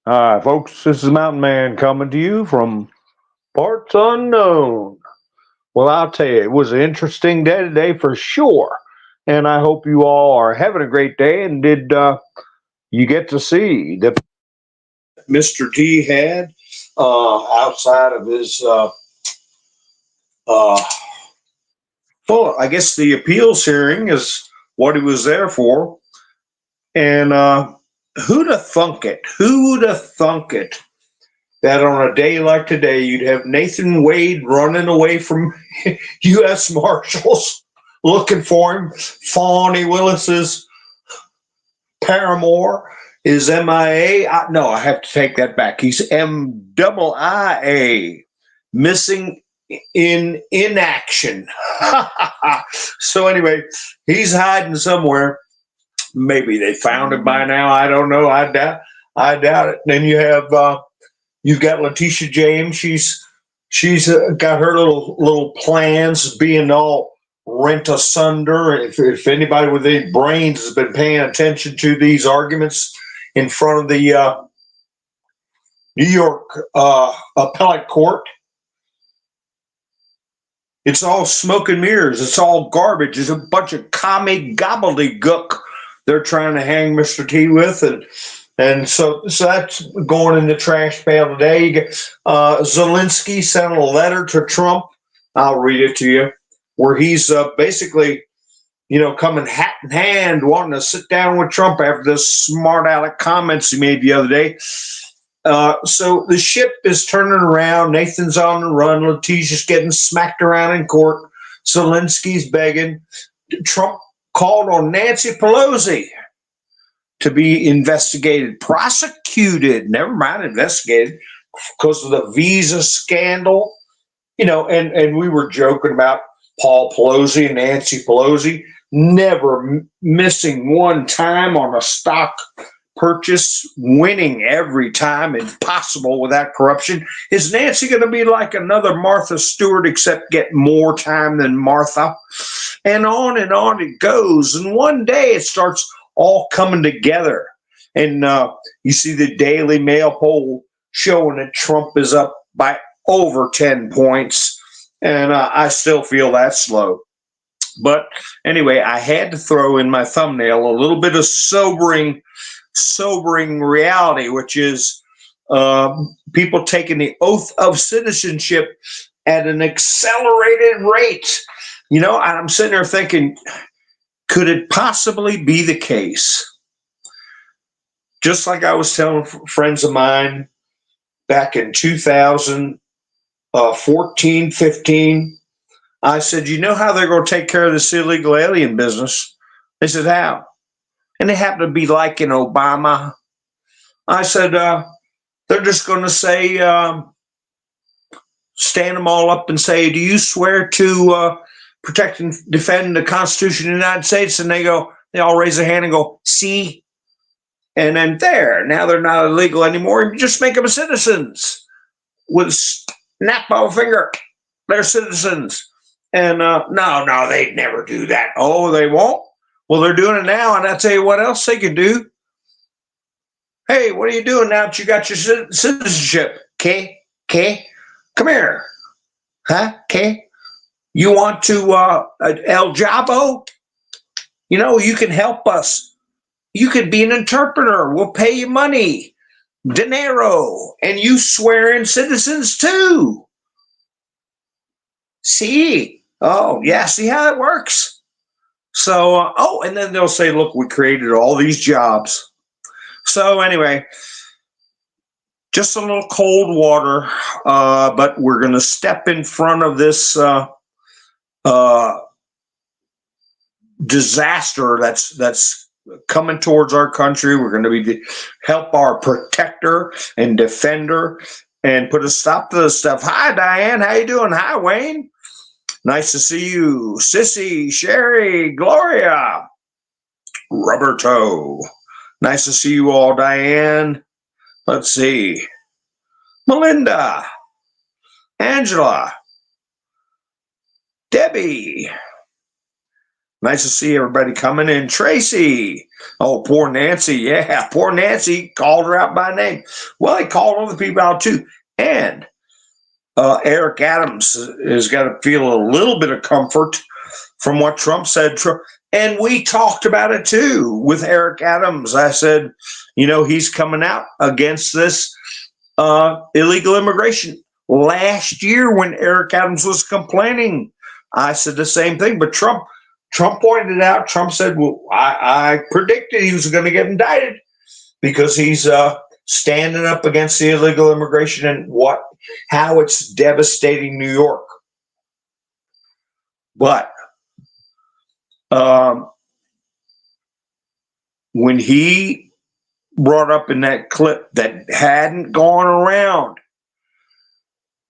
Hi, folks. This is Mountain Man coming to you from parts unknown. Well, I'll tell you, it was an interesting day today for sure. And I hope you all are having a great day. And did you get to see that Mr. T had outside of his, uh, well, I guess the appeals hearing is what he was there for. And who'd have thunk it? Who would have thunk it that on a day like today, you'd have Nathan Wade running away from U.S. Marshals looking for him. Fawny Willis's paramour is MIA. No, I have to take that back. He's MIA, missing in inaction. So anyway, he's hiding somewhere. Maybe they found him by now. I don't know. I doubt it. Then you have you've got Letitia James. She's got her little plans being all rent asunder. If anybody with any brains has been paying attention to these arguments in front of the New York appellate court, it's all smoke and mirrors. It's all garbage. It's a bunch of commie gobbledygook they're trying to hang Mr. T with, and so that's going in the trash pail today. You get, Zelenskyy sent a letter to Trump. I'll read it to you, where he's basically, coming hat in hand, wanting to sit down with Trump after the smart aleck comments he made the other day. So the ship is turning around. Nathan's on the run. Letitia's getting smacked around in court. Zelensky's begging. Trump called on Nancy Pelosi to be investigated, prosecuted, never mind investigated, because of the visa scandal. And we were joking about Paul Pelosi and Nancy Pelosi never missing one time on a stock purchase, winning every time, impossible without corruption. Is Nancy going to be like another Martha Stewart, except get more time than Martha? And on it goes. And one day it starts all coming together. And you see the Daily Mail poll showing that Trump is up by over 10 points. And I still feel that slow. But anyway, I had to throw in my thumbnail a little bit of sobering reality, which is people taking the oath of citizenship at an accelerated rate. And I'm sitting there thinking, could it possibly be the case? Just like I was telling friends of mine back in 2014, 15, I said, you know how they're going to take care of this illegal alien business? They said, how? And they happen to be liking Obama. I said, they're just going to say, stand them all up and say, do you swear to protect and defend the Constitution of the United States? And they all raise their hand and go, see? And then now they're not illegal anymore. You just make them citizens with a snap of a finger. They're citizens. And no, they'd never do that. Oh, they won't? Well, they're doing it now. And I tell you what else they can do. Hey, what are you doing now that you got your citizenship? Okay? Come here. Huh? Okay? You want to, El Jabo? You can help us. You could be an interpreter. We'll pay you money. Dinero. And you swear in citizens too. See? Oh, yeah. See how it works? So, and then they'll say, look, we created all these jobs. So anyway, just a little cold water, but we're going to step in front of this disaster that's coming towards our country. We're going to help our protector and defender and put a stop to this stuff. Hi, Diane. How you doing? Hi, Wayne. Nice to see you. Sissy, Sherry, Gloria, Roberto. Nice to see you all, Diane. Let's see. Melinda, Angela, Debbie, Nice to see everybody coming in. Tracy. Oh, poor Nancy. Yeah, poor Nancy called her out by name. Well, he called other people out too. And Eric Adams has got to feel a little bit of comfort from what Trump said. And we talked about it too with Eric Adams. I said, he's coming out against this illegal immigration. Last year when Eric Adams was complaining, I said the same thing. But Trump pointed it out. Trump said, well, I predicted he was going to get indicted because he's standing up against the illegal immigration and how it's devastating New York. But when he brought up in that clip that hadn't gone around,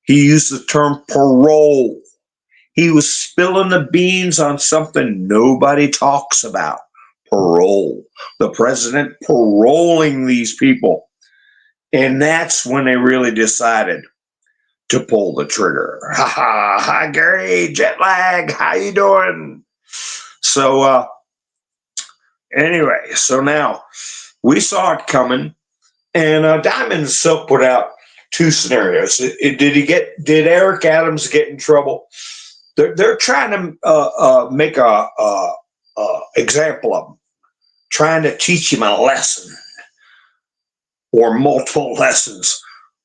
he used the term parole. He was spilling the beans on something nobody talks about. Parole. The president paroling these people. And that's when they really decided to pull the trigger. Ha ha. Hi, Gary. Jet lag. How you doing? So, anyway, so now we saw it coming. And Diamond Silk put out two scenarios. Did Eric Adams get in trouble? They're trying to make a example of him, trying to teach him a lesson or multiple lessons.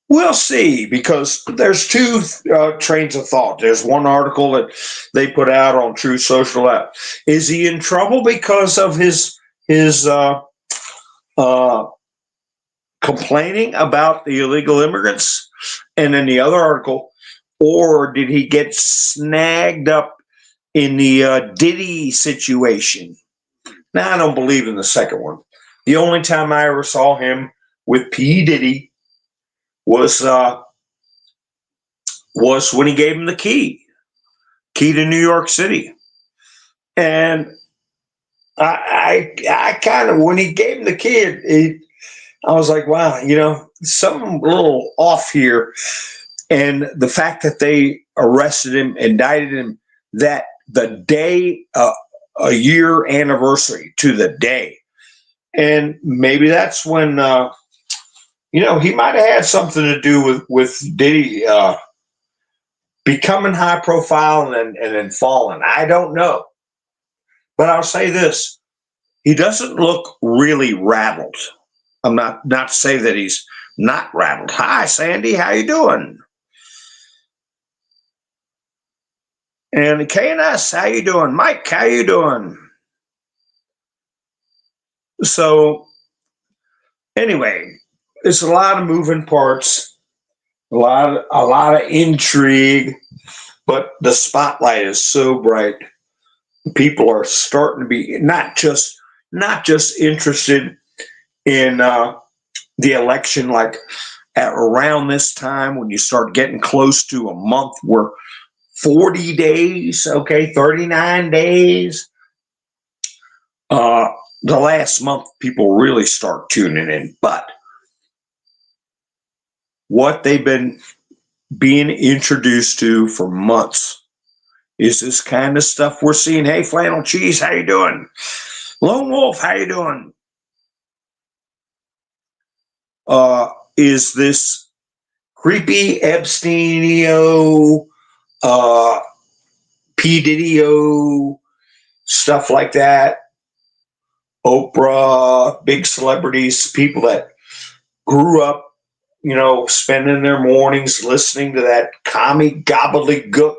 We'll see, because there's two trains of thought. There's one article that they put out on True Social app. Is he in trouble because of his complaining about the illegal immigrants? And then the other article, or did he get snagged up in the Diddy situation? Now, I don't believe in the second one. The only time I ever saw him with P. Diddy was when he gave him the key to New York City. And I kind of, when he gave him the key, I was like, wow, something a little off here. And the fact that they arrested him, indicted him, that the day, a year anniversary to the day. And maybe that's when, he might have had something to do with Diddy becoming high profile and then falling. I don't know. But I'll say this. He doesn't look really rattled. I'm not to say that he's not rattled. Hi, Sandy. How you doing? And KNS, how you doing? Mike, how you doing? So anyway, it's a lot of moving parts, a lot of intrigue, but the spotlight is so bright. People are starting to be not just interested in the election, like at around this time when you start getting close to a month where 40 days, 39 days. The last month, people really start tuning in. But what they've been being introduced to for months is this kind of stuff we're seeing. Hey, Flannel Cheese, how you doing? Lone Wolf, how you doing? Is this creepy Epstein-io, P. Diddy-o, stuff like that. Oprah, big celebrities, people that grew up, spending their mornings listening to that commie gobbledygook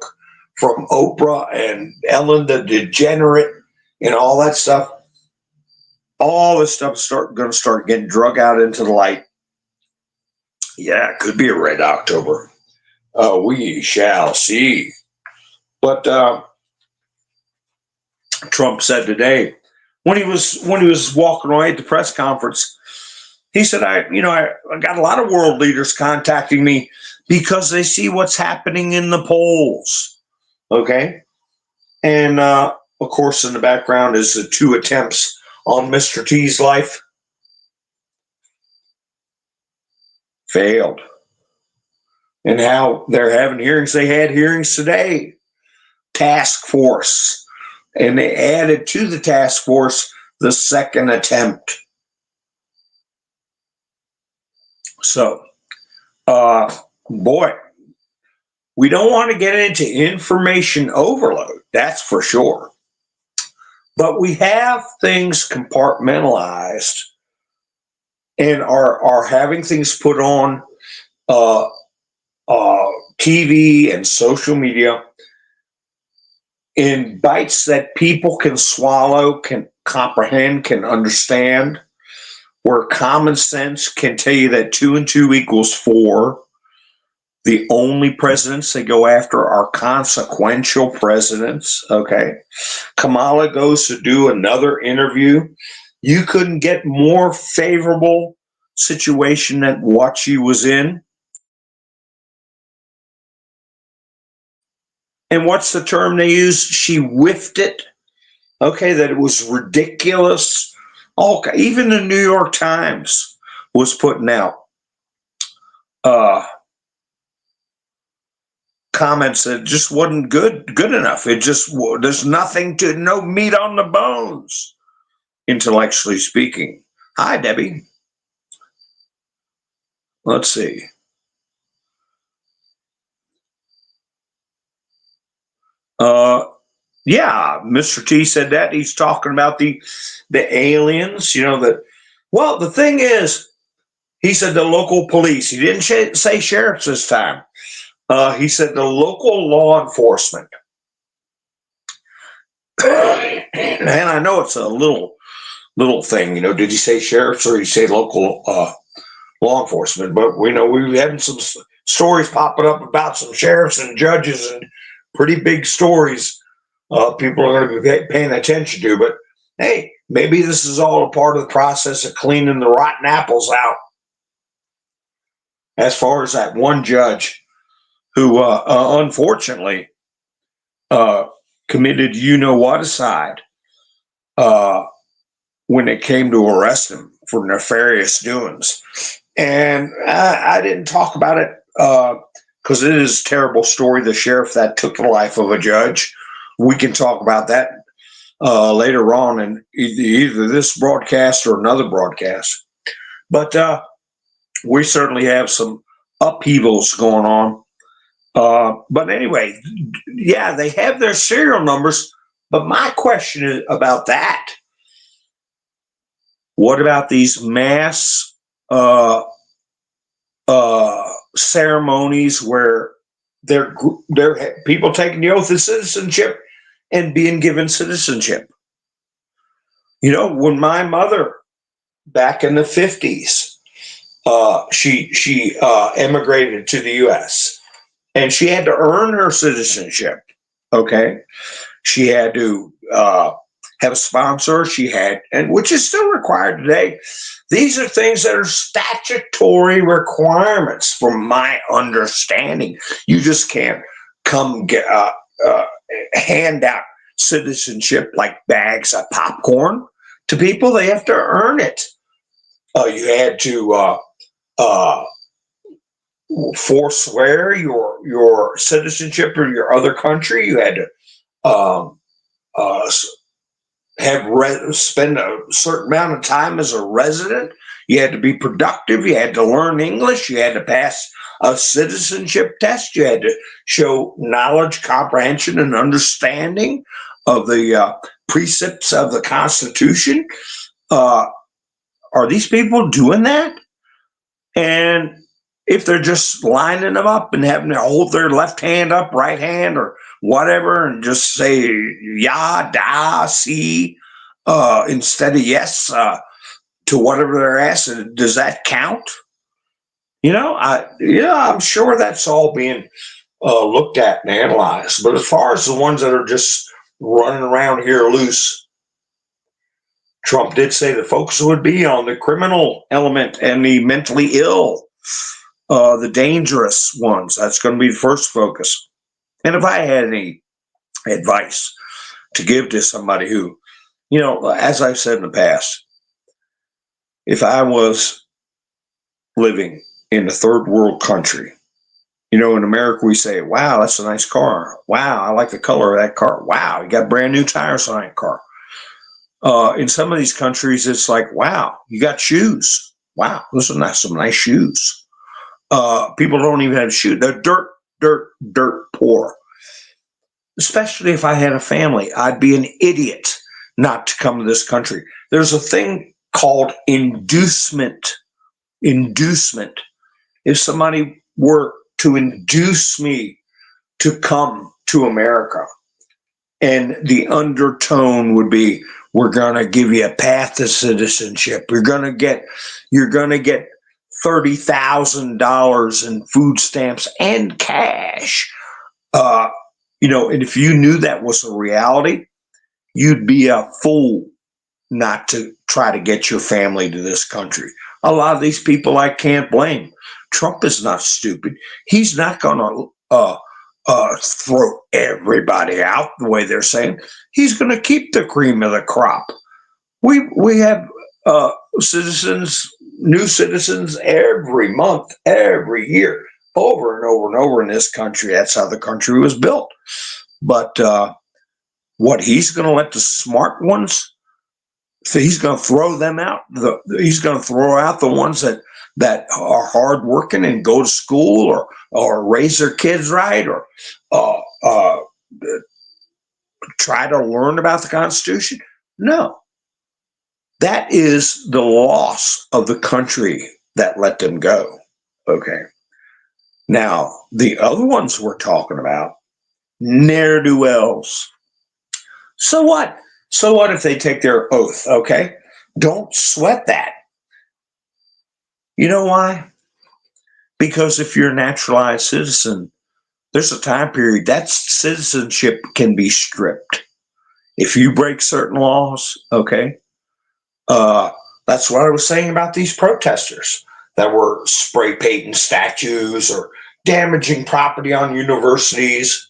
from Oprah and Ellen the Degenerate and all that stuff. All this stuff is going to start getting drug out into the light. Yeah, it could be a red October. We shall see. But Trump said today, when he was walking away at the press conference, he said, I got a lot of world leaders contacting me because they see what's happening in the polls. Okay. And of course, in the background is the two attempts on Mr. T's life. Failed. And how they're having hearings. They had hearings today. Task force. and they added to the task force the second attempt. So, boy, we don't want to get into information overload, that's for sure. But we have things compartmentalized and are having things put on TV and social media in bites that people can swallow, can comprehend, can understand, where common sense can tell you that 2 and 2 equals 4. The only presidents they go after are consequential presidents. Okay. Kamala goes to do another interview. You couldn't get more favorable situation than what she was in. And what's the term they use? She whiffed it. Okay, that it was ridiculous. Okay, even the New York Times was putting out comments that just wasn't good enough. It just, there's no meat on the bones, intellectually speaking. Hi, Debbie. Let's see. Yeah, Mr. T said that. He's talking about the aliens, that. Well, the thing is, he said the local police. He didn't say sheriffs this time. He said the local law enforcement. And I know it's a little thing, did he say sheriffs or did he say local law enforcement? But we know we're having some stories popping up about some sheriffs and judges and pretty big stories people are going to be paying attention to. But hey, maybe this is all a part of the process of cleaning the rotten apples out. As far as that one judge who unfortunately committed you-know-what-aside when it came to arrest him for nefarious doings. And I didn't talk about it because it is a terrible story, the sheriff that took the life of a judge. We can talk about that later on in either this broadcast or another broadcast. But we certainly have some upheavals going on. But anyway, yeah, they have their serial numbers. But my question is about that. What about these mass ceremonies where they're people taking the oath of citizenship and being given citizenship? When my mother back in the 50s, she emigrated to the U.S. and she had to earn her citizenship. Okay, she had to have a sponsor. She had, and which is still required today. These are things that are statutory requirements, from my understanding. You just can't come hand out citizenship like bags of popcorn to people. They have to earn it. You had to forswear your citizenship or your other country. You had to spend a certain amount of time as a resident. You had to be productive. You had to learn English. You had to pass a citizenship test. You had to show knowledge, comprehension, and understanding of the precepts of the Constitution. Are these people doing that? And if they're just lining them up and having to hold their left hand up, right hand, or whatever, and just say ya, da, si, instead of yes to whatever they're asking, does that count? I'm sure that's all being looked at and analyzed. But as far as the ones that are just running around here loose, Trump did say the focus would be on the criminal element and the mentally ill, the dangerous ones. That's going to be the first focus. And if I had any advice to give to somebody who, as I've said in the past, if I was living in a third world country You know, in America, we say, wow, that's a nice car. Wow, I like the color of that car. Wow, you got brand new tires on that car. In some of these countries, it's like, wow, you got shoes. Wow, those are some nice shoes. People don't even have shoes. They're dirt poor. Especially if I had a family, I'd be an idiot not to come to this country. There's a thing called inducement. Inducement. If somebody were to induce me to come to America, and the undertone would be, we're going to give you a path to citizenship. You're going to get $30,000 in food stamps and cash. And if you knew that was a reality, you'd be a fool not to try to get your family to this country. A lot of these people I can't blame. Trump is not stupid. He's not going to throw everybody out the way they're saying. He's going to keep the cream of the crop. We have new citizens every month, every year, over and over and over in this country. That's how the country was built. But what he's going to let the smart ones, so he's going to throw them out. He's going to throw out the ones that are hardworking and go to school or raise their kids right, or try to learn about the Constitution. No, that is the loss of the country that let them go. Okay. Now, the other ones we're talking about, ne'er-do-wells. So what? So what if they take their oath? Okay. Don't sweat that. You know why? Because if you're a naturalized citizen, there's a time period that citizenship can be stripped. If you break certain laws, okay, that's what I was saying about these protesters that were spray painting statues or damaging property on universities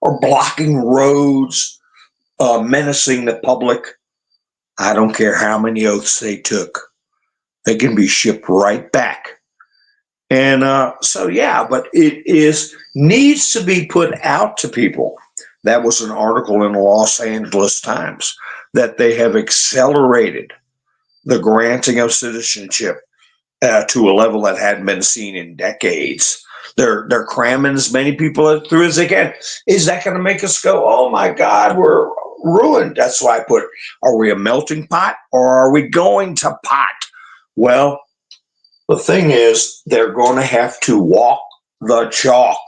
or blocking roads, menacing the public. I don't care how many oaths they took. They can be shipped right back. And but it needs to be put out to people. That was an article in the Los Angeles Times that they have accelerated the granting of citizenship to a level that hadn't been seen in decades. They're cramming as many people through as they can. Is that going to make us go, oh my God, we're ruined? That's why I put, are we a melting pot or are we going to pot? Well, the thing is, they're going to have to walk the chalk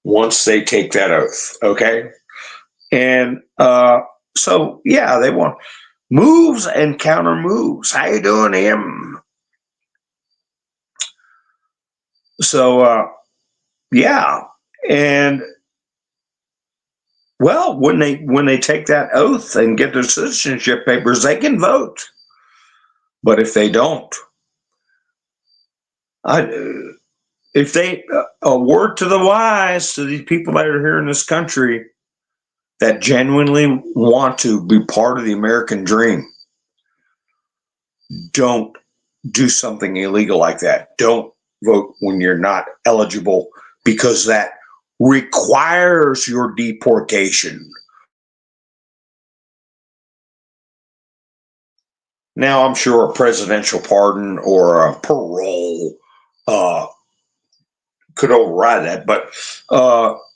once they take that oath, okay? And they want moves and counter moves. How you doing, Em? So, and well, when they take that oath and get their citizenship papers, they can vote. But if they don't, if they a word to the wise to these people that are here in this country that genuinely want to be part of the American dream, don't do something illegal like that. Don't vote when you're not eligible, because that requires your deportation. Now, I'm sure a presidential pardon or a parole could override that, but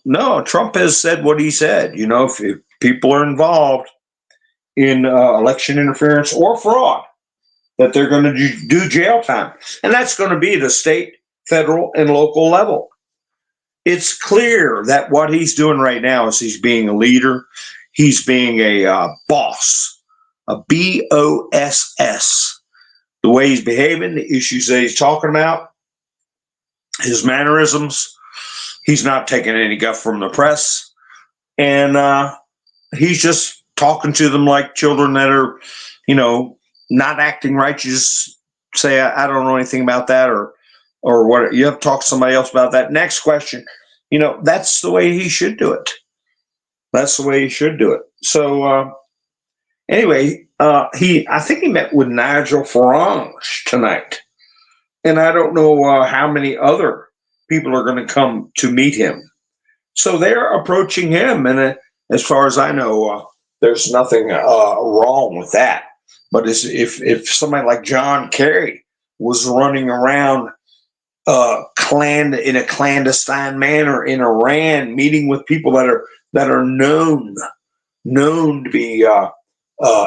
no, Trump has said what he said. You know, if people are involved in election interference or fraud, that they're going to do jail time, and that's going to be the state, federal, and local level. It's clear that what he's doing right now is he's being a leader. He's being a boss, a BOSS. The way he's behaving, the issues that he's talking about, his mannerisms. He's not taking any guff from the press. And he's just talking to them like children that are, not acting right. You just say, I don't know anything about that, or what. You have to talk to somebody else about that. Next question. That's the way he should do it. That's the way he should do it. So anyway, I think he met with Nigel Farage tonight. And I don't know how many other people are going to come to meet him. So they're approaching him, and as far as I know, there's nothing wrong with that. But if somebody like John Kerry was running around in a clandestine manner in Iran, meeting with people that are known to be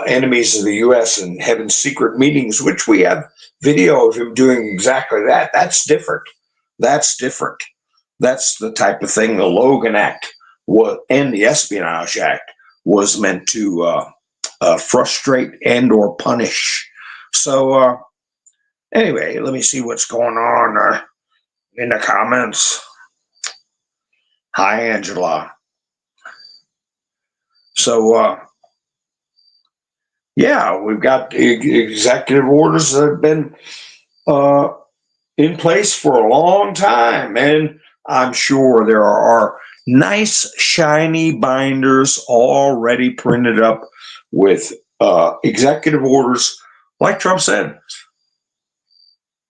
enemies of the U.S. and having secret meetings, which we have video of him doing exactly that. That's different. That's different. That's the type of thing the Logan Act and the Espionage Act was meant to frustrate and or punish. So anyway, let me see what's going on in the comments. Hi, Angela. So yeah, we've got executive orders that have been in place for a long time, and I'm sure there are nice shiny binders already printed up with executive orders. Like Trump said,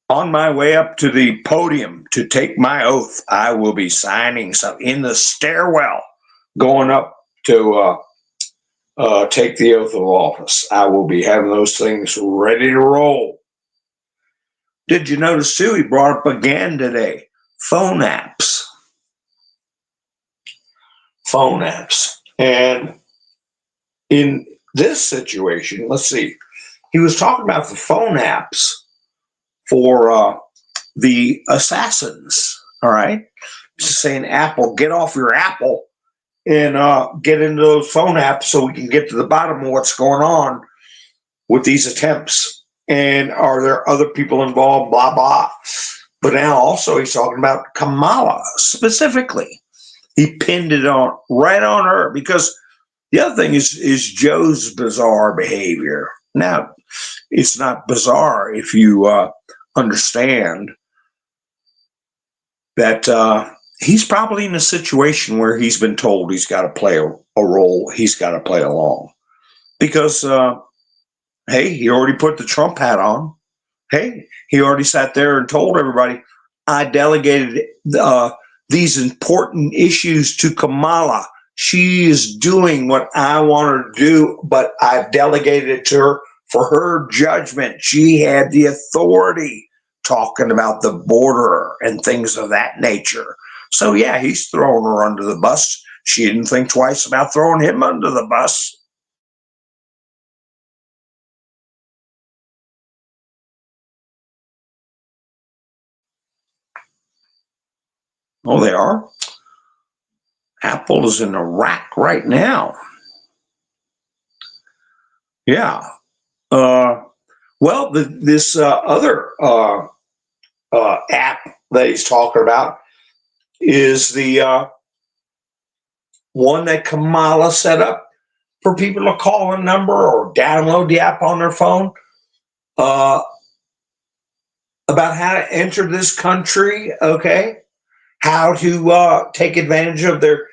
on my way up to the podium to take my oath, I will be signing some in the stairwell going up to take the oath of office. I will be having those things ready to roll. Did you notice too, he brought up again today, phone apps. Phone apps. And in this situation, let's see, he was talking about the phone apps for the assassins, all right? He's saying, Apple, get off your Apple and get into those phone apps so we can get to the bottom of what's going on with these attempts. And are there other people involved, blah, blah. But now also he's talking about Kamala specifically. He pinned it right on her, because the other thing is Joe's bizarre behavior. Now, it's not bizarre if you understand that he's probably in a situation where he's been told he's got to play a role, he's got to play along. Because, hey, he already put the Trump hat on. Hey, he already sat there and told everybody, I delegated these important issues to Kamala. She is doing what I want her to do, but I've delegated it to her for her judgment. She had the authority, talking about the border and things of that nature. So, yeah, he's throwing her under the bus. She didn't think twice about throwing him under the bus. Oh, they are? Apple is in Iraq right now. Yeah. Well, this other app that he's talking about is the one that Kamala set up for people to call a number or download the app on their phone about how to enter this country, okay? How to take advantage of their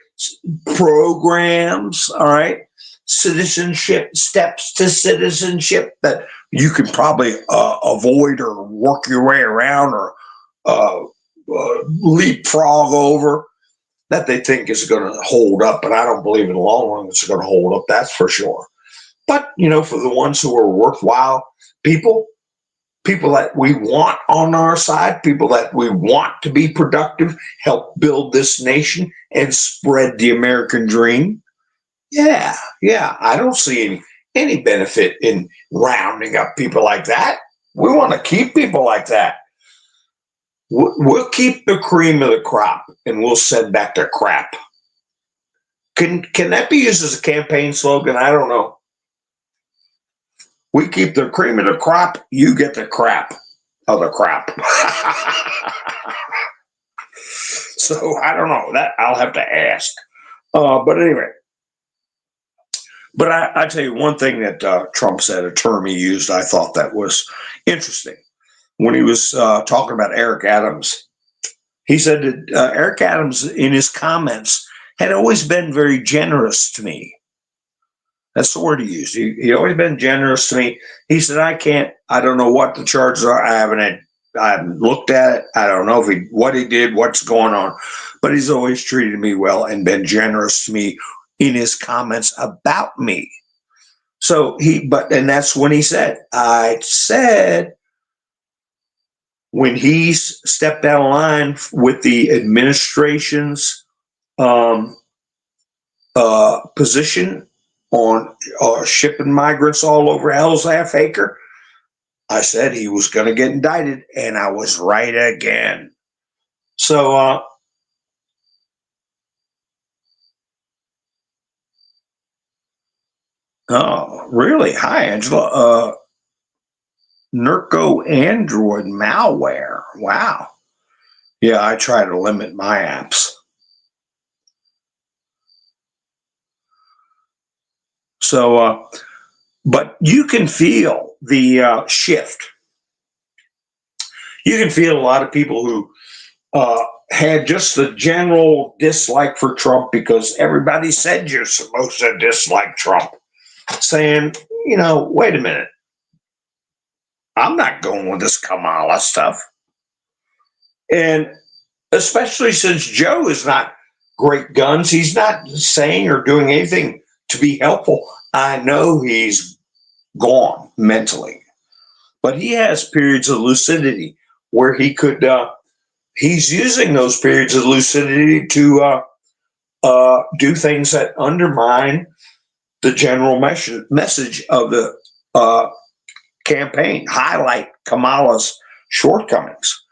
programs, all right? Citizenship, steps to citizenship that you can probably avoid or work your way around or leapfrog over, that they think is going to hold up. But I don't believe in the long run it's going to hold up, that's for sure. But, you know, for the ones who are worthwhile people that we want on our side, people that we want to be productive, help build this nation and spread the American dream. Yeah, I don't see any benefit in rounding up people like that. We want to keep people like that. We'll keep the cream of the crop and we'll send back the crap. Can that be used as a campaign slogan? I don't know. We keep the cream of the crop, you get the crap of the crap. So I don't know. That I'll have to ask. But anyway. But I tell you one thing that Trump said, a term he used, I thought that was interesting. When he was talking about Eric Adams, he said that Eric Adams, in his comments, had always been very generous to me. That's the word he used. He always been generous to me. He said, I don't know what the charges are. I haven't had haven't looked at it. I don't know if what he did, what's going on, but he's always treated me well and been generous to me in his comments about me. So and that's when he said, I said, when he stepped out of line with the administration's position on shipping migrants all over Hell's Half Acre, I said he was going to get indicted, and I was right again. So, oh, really? Hi, Angela. Nurko Android malware. Wow. Yeah, I try to limit my apps. So, but you can feel the shift. You can feel a lot of people who had just the general dislike for Trump because everybody said you're supposed to dislike Trump, saying, wait a minute, I'm not going with this Kamala stuff. And especially since Joe is not great guns, he's not saying or doing anything to be helpful. I know he's gone mentally, but he has periods of lucidity where he could, he's using those periods of lucidity to do things that undermine the general message of the campaign, highlight Kamala's shortcomings,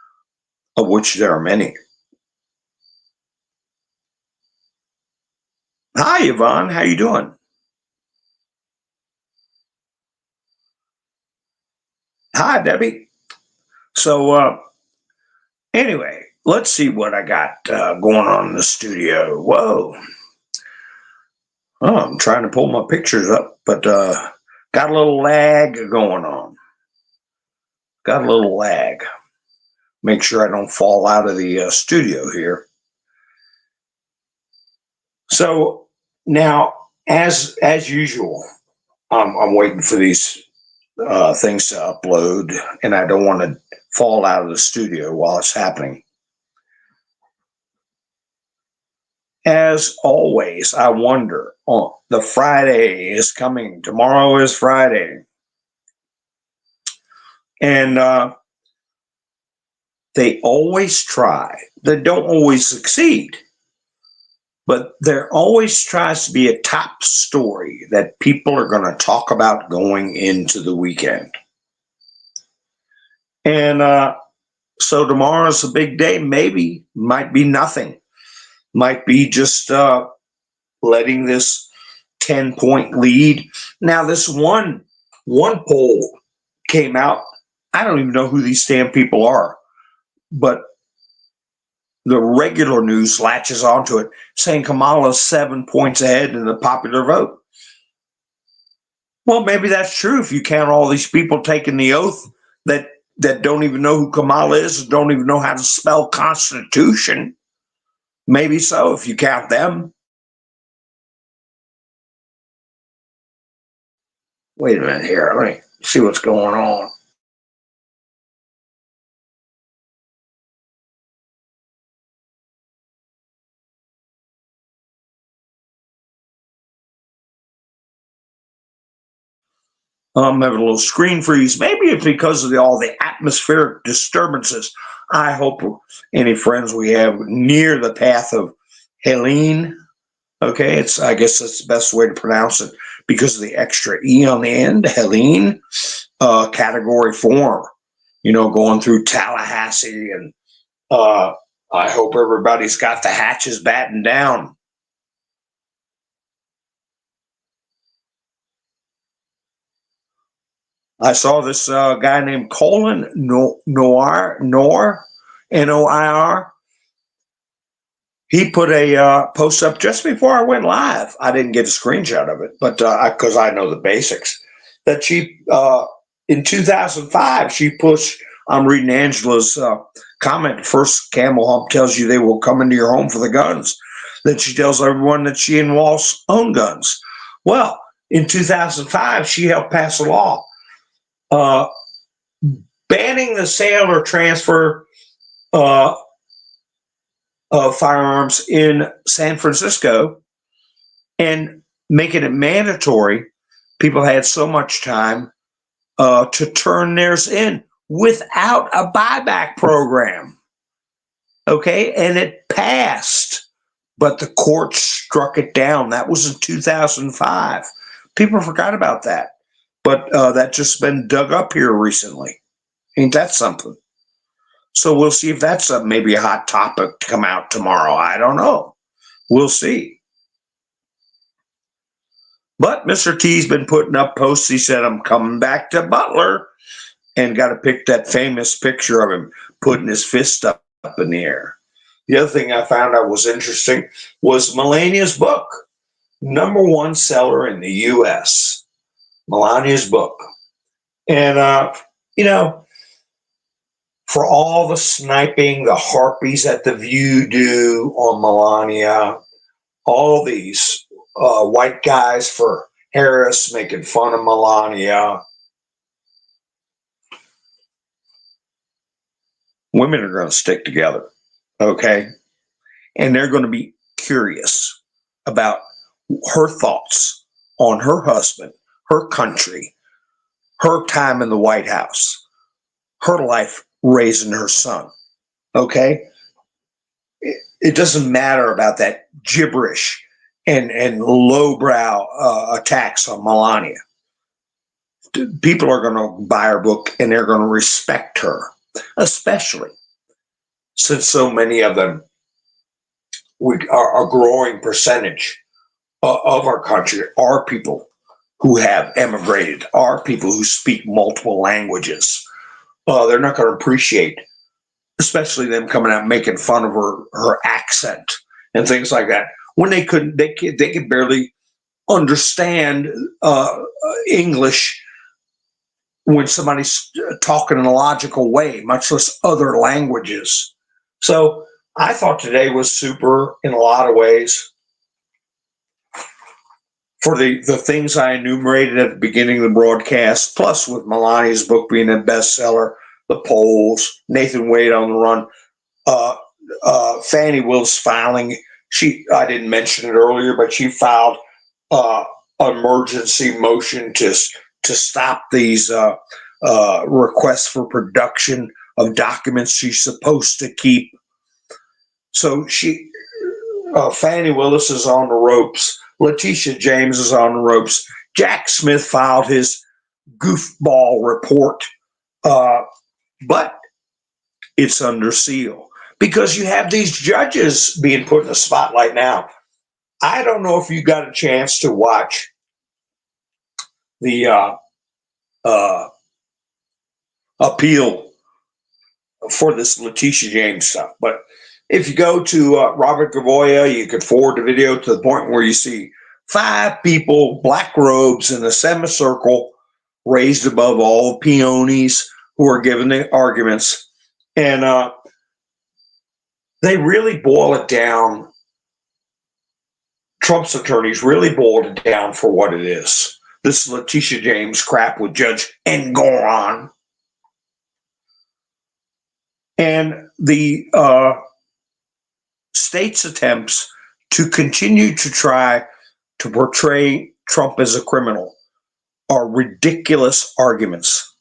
of which there are many. Hi, Yvonne. How you doing? Hi, Debbie. So, anyway, let's see what I got going on in the studio. Whoa. Oh, I'm trying to pull my pictures up, but got a little lag going on. Got a little lag. Make sure I don't fall out of the studio here. So now, as usual, I'm waiting for these things to upload, and I don't want to fall out of the studio while it's happening. As always, I wonder, the Friday is coming. Tomorrow is Friday. And they always try. They don't always succeed. But there always tries to be a top story that people are going to talk about going into the weekend. And so tomorrow's a big day. Maybe, might be nothing. Might be just letting this 10-point lead. Now, this one poll came out. I don't even know who these damn people are, but the regular news latches onto it, saying Kamala's 7 points ahead in the popular vote. Well, maybe that's true if you count all these people taking the oath that don't even know who Kamala is, don't even know how to spell Constitution. Maybe so if you count them. Wait a minute here. Let me see what's going on. I'm having a little screen freeze. Maybe it's because of all the atmospheric disturbances. I hope any friends we have near the path of Helene. Okay, I guess that's the best way to pronounce it because of the extra E on the end. Helene, category 4. Going through Tallahassee, and I hope everybody's got the hatches battened down. I saw this guy named Colin Noir, Noir. He put a post up just before I went live. I didn't get a screenshot of it, but because I know the basics. That she, in 2005, she pushed. I'm reading Angela's comment. First camel hump tells you they will come into your home for the guns. Then she tells everyone that she and Walsh own guns. Well, in 2005, she helped pass a law banning the sale or transfer of firearms in San Francisco and making it mandatory. People had so much time to turn theirs in without a buyback program. Okay, and it passed, but the court struck it down. That was in 2005. People forgot about that, but that's just been dug up here recently. Ain't that something? So we'll see if that's maybe a hot topic to come out tomorrow. I don't know. We'll see. But Mr. T's been putting up posts. He said, I'm coming back to Butler, and got to pick that famous picture of him putting his fist up in the air. The other thing I found out was interesting was Melania's book, #1 seller in the U.S. Melania's book. And, for all the sniping, the harpies at the View do on Melania, all these white guys for Harris making fun of Melania, women are going to stick together, okay? And they're going to be curious about her thoughts on her husband, her country, her time in the White House, her life raising her son, okay? It doesn't matter about that gibberish and lowbrow attacks on Melania. People are going to buy her book and they're going to respect her, especially since so many of them are a growing percentage of our country are people who have emigrated, are people who speak multiple languages. They're not going to appreciate, especially them coming out making fun of her accent and things like that, when they could barely understand English when somebody's talking in a logical way, much less other languages. So I thought today was super in a lot of ways for the things I enumerated at the beginning of the broadcast, plus with Melania's book being a bestseller, the polls, Nathan Wade on the run, Fannie Willis filing. I didn't mention it earlier, but she filed emergency motion to stop these requests for production of documents she's supposed to keep. So Fannie Willis is on the ropes. Letitia James is on the ropes. Jack Smith filed his goofball report, but it's under seal because you have these judges being put in the spotlight now. I don't know if you got a chance to watch the appeal for this Letitia James stuff, but if you go to Robert Gavoya, you can forward the video to the point where you see 5 people, black robes in a semicircle, raised above all the peonies who are giving the arguments. And they really boil it down. Trump's attorneys really boiled it down for what it is. This Letitia James crap with Judge Engoron. And the state's attempts to continue to try to portray Trump as a criminal are ridiculous arguments.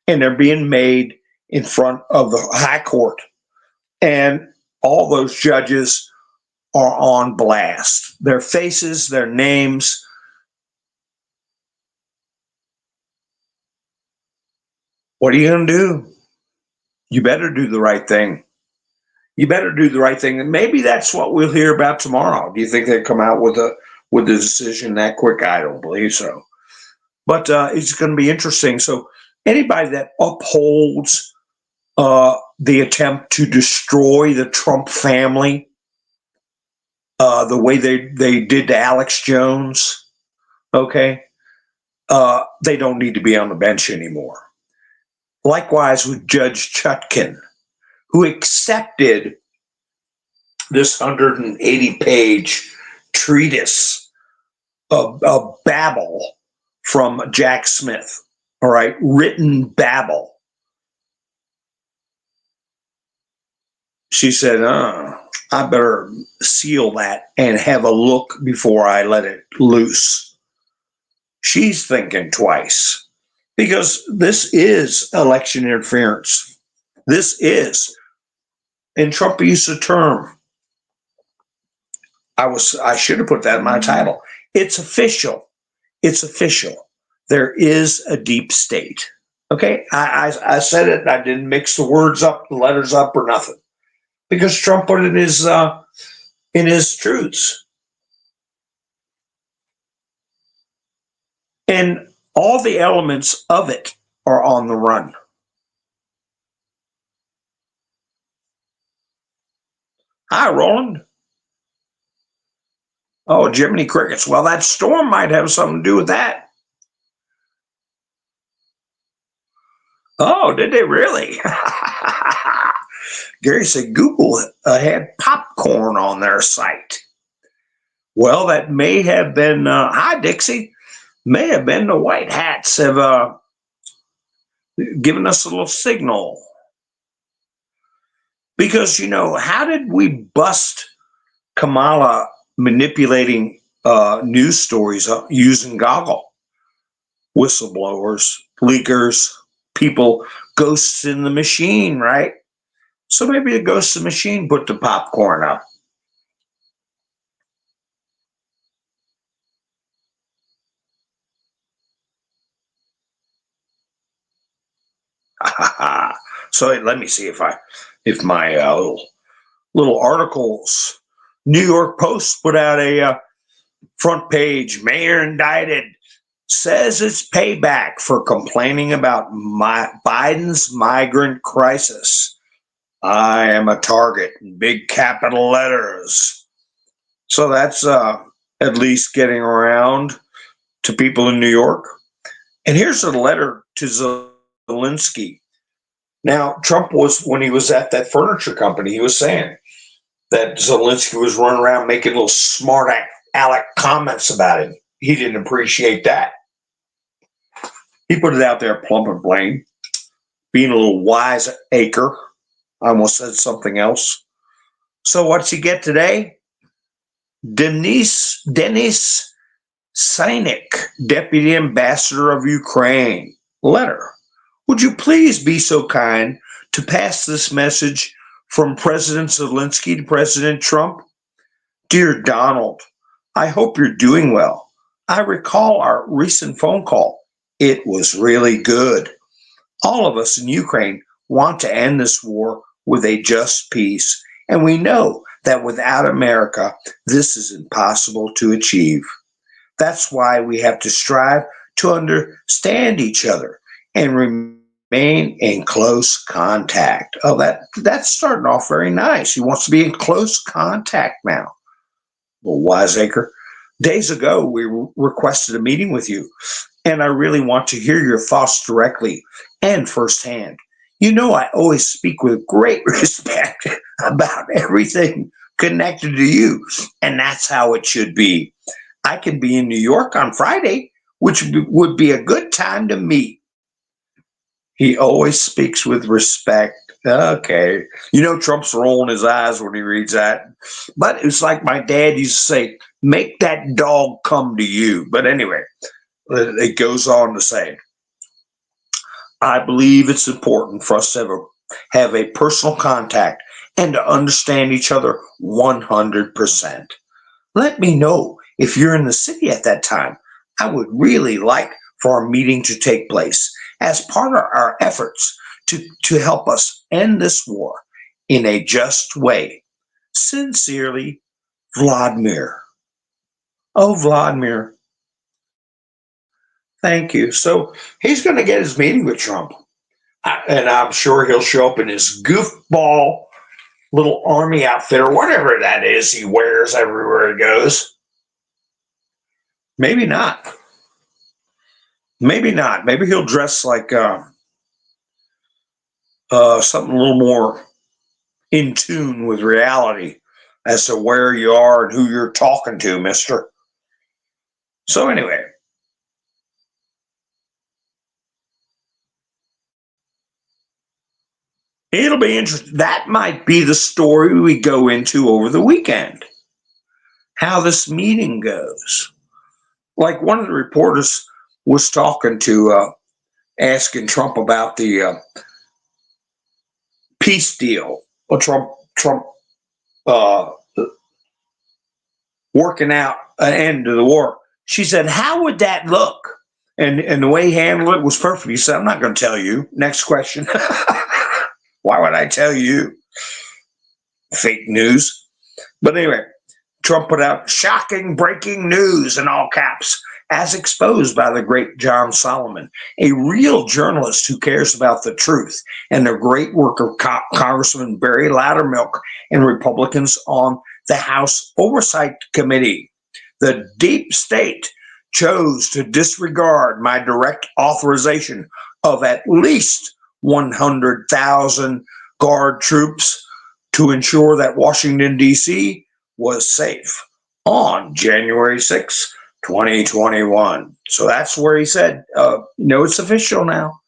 And they're being made in front of the high court. And all those judges are on blast. Their faces, their names. What are you going to do? You better do the right thing. You better do the right thing. And maybe that's what we'll hear about tomorrow. Do you think they come out with a decision that quick? I don't believe so. But it's going to be interesting. So anybody that upholds the attempt to destroy the Trump family, the way they did to Alex Jones, okay, they don't need to be on the bench anymore. Likewise with Judge Chutkan, who accepted this 180-page treatise of babble from Jack Smith, all right, written babble. She said, I better seal that and have a look before I let it loose. She's thinking twice because this is election interference. This is, and Trump used the term. I should have put that in my title. It's official. It's official. There is a deep state. Okay, I said it. I didn't mix the words up, the letters up, or nothing, because Trump put it in his truths, and all the elements of it are on the run. Hi, Roland. Oh, Jiminy Crickets. Well, that storm might have something to do with that. Oh, did they really? Gary said Google had popcorn on their site. Well, that may have been, hi, Dixie, may have been the White Hats have given us a little signal. Because, how did we bust Kamala manipulating news stories using goggle? Whistleblowers, leakers, people, ghosts in the machine, right? So maybe the ghosts in the machine put the popcorn up. So let me see if my little articles. New York Post put out a front page. Mayor indicted, says it's payback for complaining about Biden's migrant crisis. I am a target in big capital letters. So that's at least getting around to people in New York. And here's a letter to Zelenskyy. Now, Trump when he was at that furniture company, he was saying that Zelenskyy was running around making little smart aleck comments about him. He didn't appreciate that. He put it out there plump and plain, being a little wiseacre. I almost said something else. So what's he get today? Denis Synek, Deputy Ambassador of Ukraine. Letter. Would you please be so kind to pass this message from President Zelenskyy to President Trump? Dear Donald, I hope you're doing well. I recall our recent phone call. It was really good. All of us in Ukraine want to end this war with a just peace, and we know that without America, this is impossible to achieve. That's why we have to strive to understand each other and remain in close contact. Oh, that's starting off very nice. He wants to be in close contact now. Little wiseacre. Days ago, we requested a meeting with you, and I really want to hear your thoughts directly and firsthand. I always speak with great respect about everything connected to you, and that's how it should be. I can be in New York on Friday, which would be a good time to meet. He always speaks with respect. Okay. Trump's rolling his eyes when he reads that. But it's like my dad used to say, make that dog come to you. But anyway, it goes on to say, I believe it's important for us to have a personal contact and to understand each other 100%. Let me know if you're in the city at that time. I would really like for our meeting to take place as part of our efforts to help us end this war in a just way. Sincerely, Vladimir. Oh, Vladimir. Thank you. So he's going to get his meeting with Trump. And I'm sure he'll show up in his goofball little army outfit or whatever that is he wears everywhere he goes. Maybe not. Maybe not. Maybe he'll dress like something a little more in tune with reality as to where you are and who you're talking to, mister. So anyway, It'll be interesting. That might be the story we go into over the weekend. How this meeting goes. Like one of the reporters was talking to, asking Trump about the peace deal. Well, Trump uh, working out an end to the war. She said, "How would that look?" And the way he handled it was perfect. He said, "I'm not going to tell you." Next question. Why would I tell you? Fake news. But anyway, Trump put out shocking breaking news in all caps, as exposed by the great John Solomon, a real journalist who cares about the truth, and the great work of Congressman Barry Loudermilk and Republicans on the House Oversight Committee. The deep state chose to disregard my direct authorization of at least 100,000 guard troops to ensure that Washington, D.C. was safe on January 6, 2021. So that's where he said, it's official now.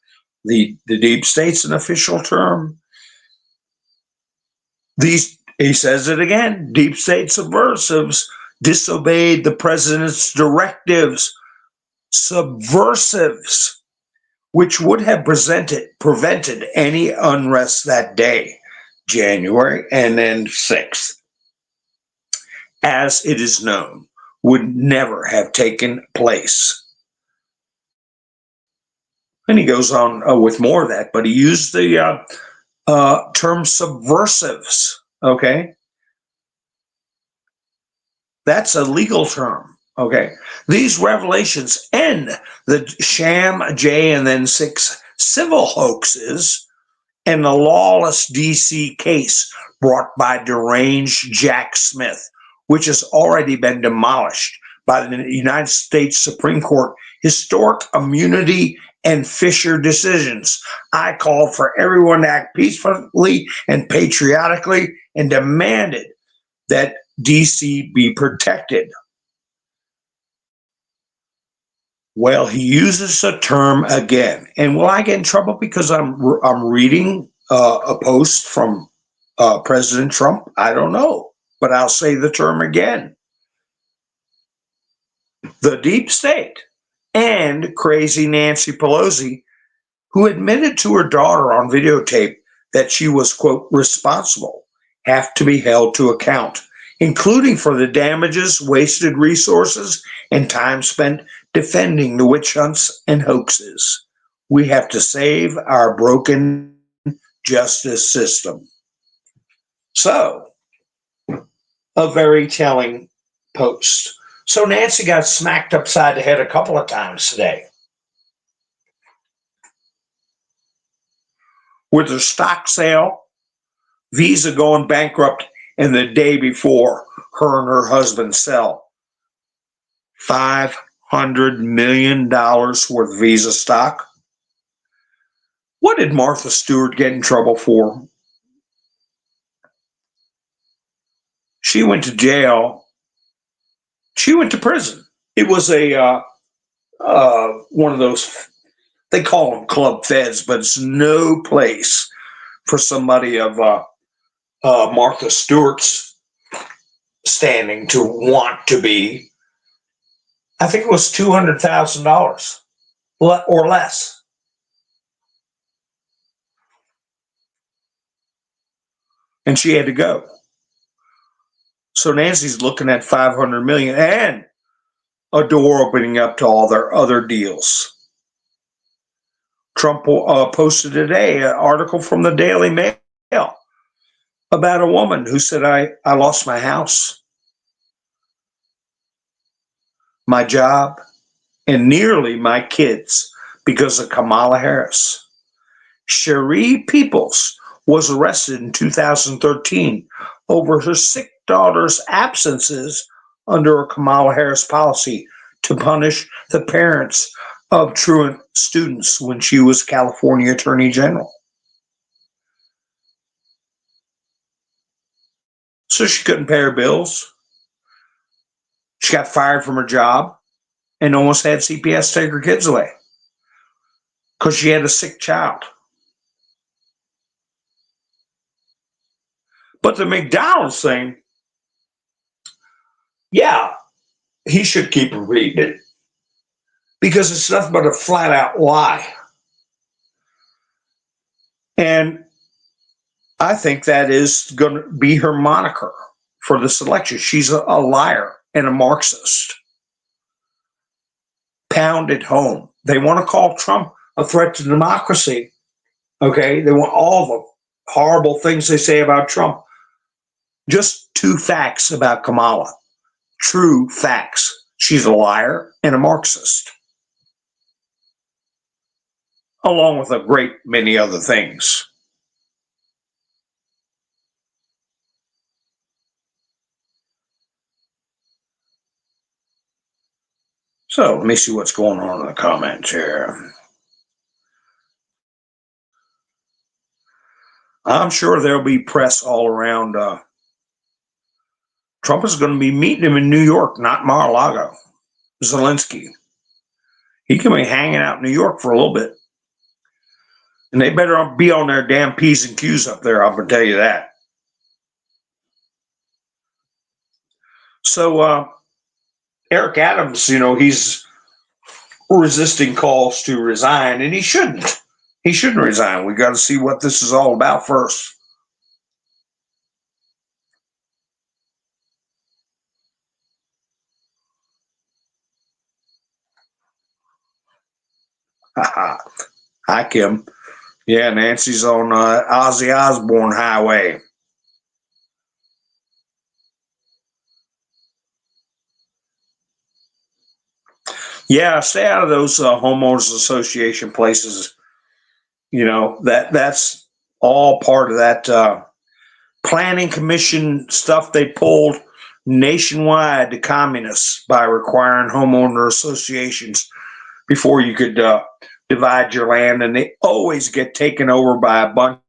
The deep state's an official term. He says it again, deep state subversives disobeyed the president's directives, subversives, which would have prevented any unrest that day, January, and then 6th, as it is known, would never have taken place. And he goes on with more of that, but he used the term subversives, okay? That's a legal term, okay? These revelations end the sham J and then 6 civil hoaxes and the lawless DC case brought by deranged Jack Smith, which has already been demolished by the United States Supreme Court historic immunity and Fisher decisions. I called for everyone to act peacefully and patriotically and demanded that DC be protected. Well, he uses a term again. And will I get in trouble because I'm reading a post from President Trump? I don't know, but I'll say the term again. The deep state and crazy Nancy Pelosi, who admitted to her daughter on videotape that she was, quote, responsible, have to be held to account, including for the damages, wasted resources, and time spent defending the witch hunts and hoaxes. We have to save our broken justice system. So, a very telling post. So Nancy got smacked upside the head a couple of times today with her stock sale, Visa going bankrupt, and the day before, her and her husband sell $500 million worth of Visa stock. What did Martha Stewart get in trouble for? She went to jail. She went to prison. It was a one of those, they call them club feds, but it's no place for somebody of Martha Stewart's standing to want to be. I think it was $200,000 or less. And she had to go. So Nancy's looking at $500 million and a door opening up to all their other deals. Trump posted today an article from the Daily Mail about a woman who said, I lost my house, my job, and nearly my kids because of Kamala Harris. Cherie Peoples was arrested in 2013 over her sick daughter's absences under a Kamala Harris policy to punish the parents of truant students when she was California Attorney General. So she couldn't pay her bills. She got fired from her job and almost had CPS take her kids away because she had a sick child. But the McDonald's thing, yeah, he should keep repeating it because it's nothing but a flat out lie. And I think that is going to be her moniker for this election. She's a liar and a Marxist. Pounded home. They want to call Trump a threat to democracy. Okay. They want all the horrible things they say about Trump. Just two facts about Kamala. True facts. She's a liar and a Marxist, along with a great many other things. So let me see what's going on in the comments here. I'm sure there'll be press all around. Trump is going to be meeting him in New York, not Mar-a-Lago. Zelenskyy. He can be hanging out in New York for a little bit. And they better be on their damn P's and Q's up there, I'm going to tell you that. So Eric Adams, he's resisting calls to resign, and he shouldn't. He shouldn't resign. We got to see what this is all about first. Hi, Kim. Yeah, Nancy's on Ozzy Osbourne Highway. Yeah, stay out of those homeowners association places. That's all part of that planning commission stuff they pulled nationwide to communists by requiring homeowner associations before you could divide your land, and they always get taken over by a bunch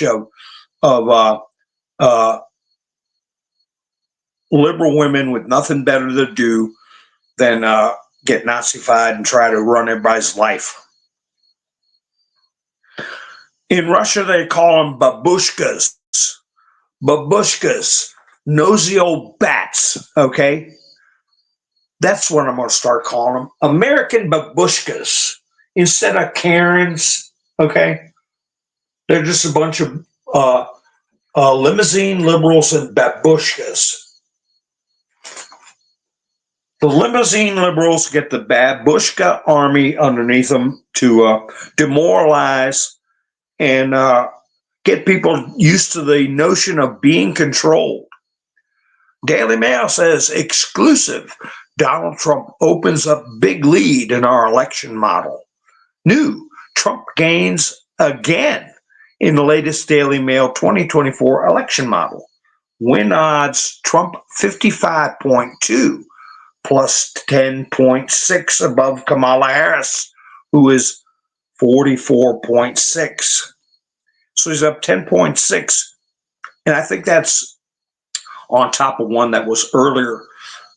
of liberal women with nothing better to do than get Nazified and try to run everybody's life. In Russia, they call them babushkas. Babushkas, nosy old bats, okay? That's what I'm going to start calling them. American babushkas instead of Karens, okay? They're just a bunch of limousine liberals and babushkas. The limousine liberals get the babushka army underneath them to demoralize and get people used to the notion of being controlled. Daily Mail says, exclusive, Donald Trump opens up big lead in our election model. New, Trump gains again in the latest Daily Mail 2024 election model. Win odds, Trump 55.2 plus 10.6 above Kamala Harris, who is 44.6. So he's up 10.6. And I think that's on top of one that was earlier,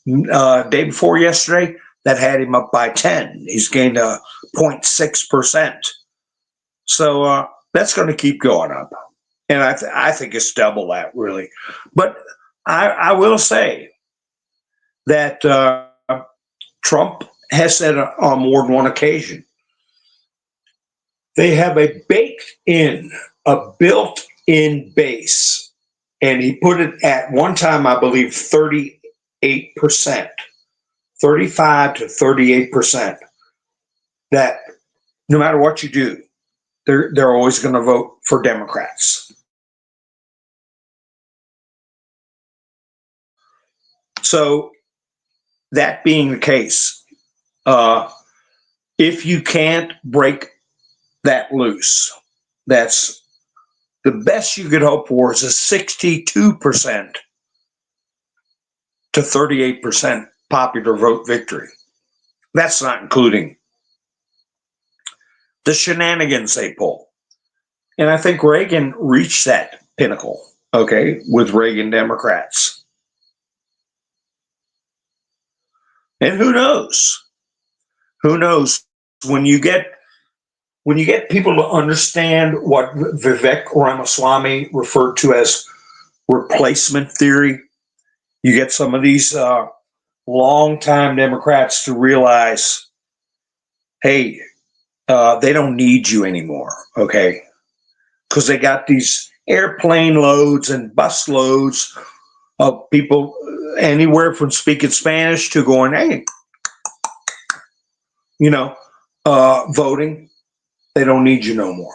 day before yesterday, that had him up by 10. He's gained 0.6%. So that's going to keep going up. And I think it's double that, really. But I will say that Trump has said on more than one occasion, they have a built-in base. And he put it at one time, I believe, 38%, 35 to 38%, that no matter what you do, they're always going to vote for Democrats. So that being the case, if you can't break that loose, that's the best you could hope for is a 62% to 38% popular vote victory. That's not including the shenanigans they pull. And I think Reagan reached that pinnacle, okay, with Reagan Democrats. And who knows? Who knows? When you get people to understand what Vivek Ramaswamy referred to as replacement theory. You get some of these longtime Democrats to realize, hey, they don't need you anymore, okay? Because they got these airplane loads and bus loads of people anywhere from speaking Spanish to going, hey, voting. They don't need you no more.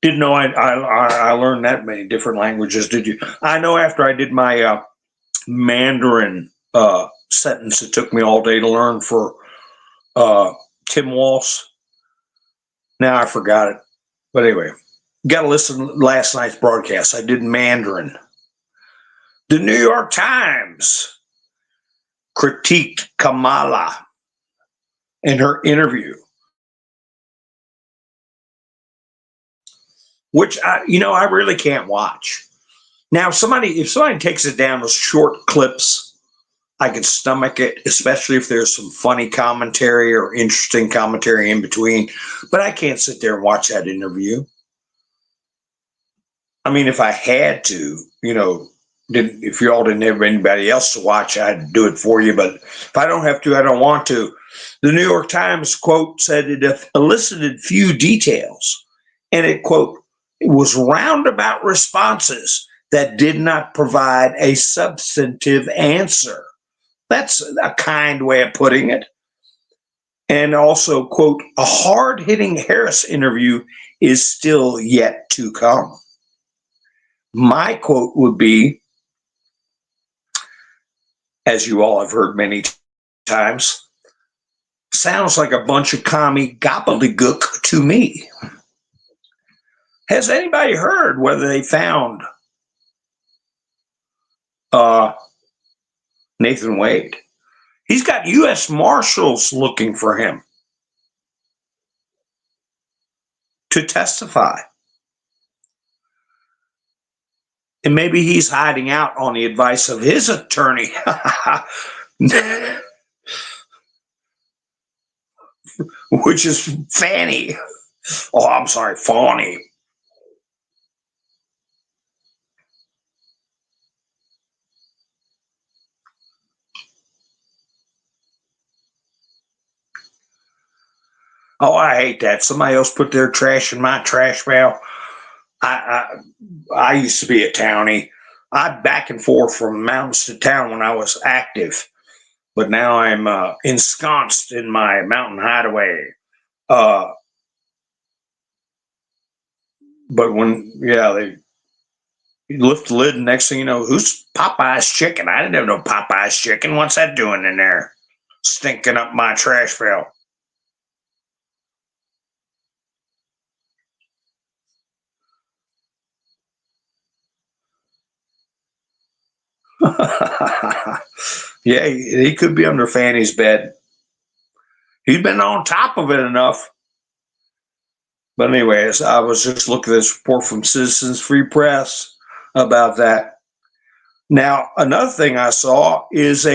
Didn't know I learned that many different languages. Did you? I know after I did my Mandarin sentence, it took me all day to learn for Tim Walsh. Now I forgot it. But anyway, got to listen to last night's broadcast. I did Mandarin. The New York Times critiqued Kamala in her interview, which I really can't watch. Now, if somebody takes it down with short clips, I can stomach it, especially if there's some funny commentary or interesting commentary in between. But I can't sit there and watch that interview. I mean, if I had to, if y'all didn't have anybody else to watch, I'd do it for you. But if I don't have to, I don't want to. The New York Times, quote, said it elicited few details. And it, quote, it was roundabout responses that did not provide a substantive answer. That's a kind way of putting it. And also, quote, a hard-hitting Harris interview is still yet to come. My quote would be, as you all have heard many times, sounds like a bunch of commie gobbledygook to me. Has anybody heard whether they found Nathan Wade? He's got U.S. Marshals looking for him to testify. And maybe he's hiding out on the advice of his attorney. Which is Fanny. Oh, I'm sorry, Fawny. Oh, I hate that. Somebody else put their trash in my trash barrel. I used to be a townie. I back and forth from mountains to town when I was active, but now I'm ensconced in my mountain hideaway. But when they lift the lid, and next thing you know, who's Popeye's chicken? I didn't have no Popeye's chicken. What's that doing in there, stinking up my trash barrel? Yeah, he could be under Fanny's bed. He's been on top of it enough. But anyways, I was just looking at this report from Citizens Free Press about that. Now, another thing I saw is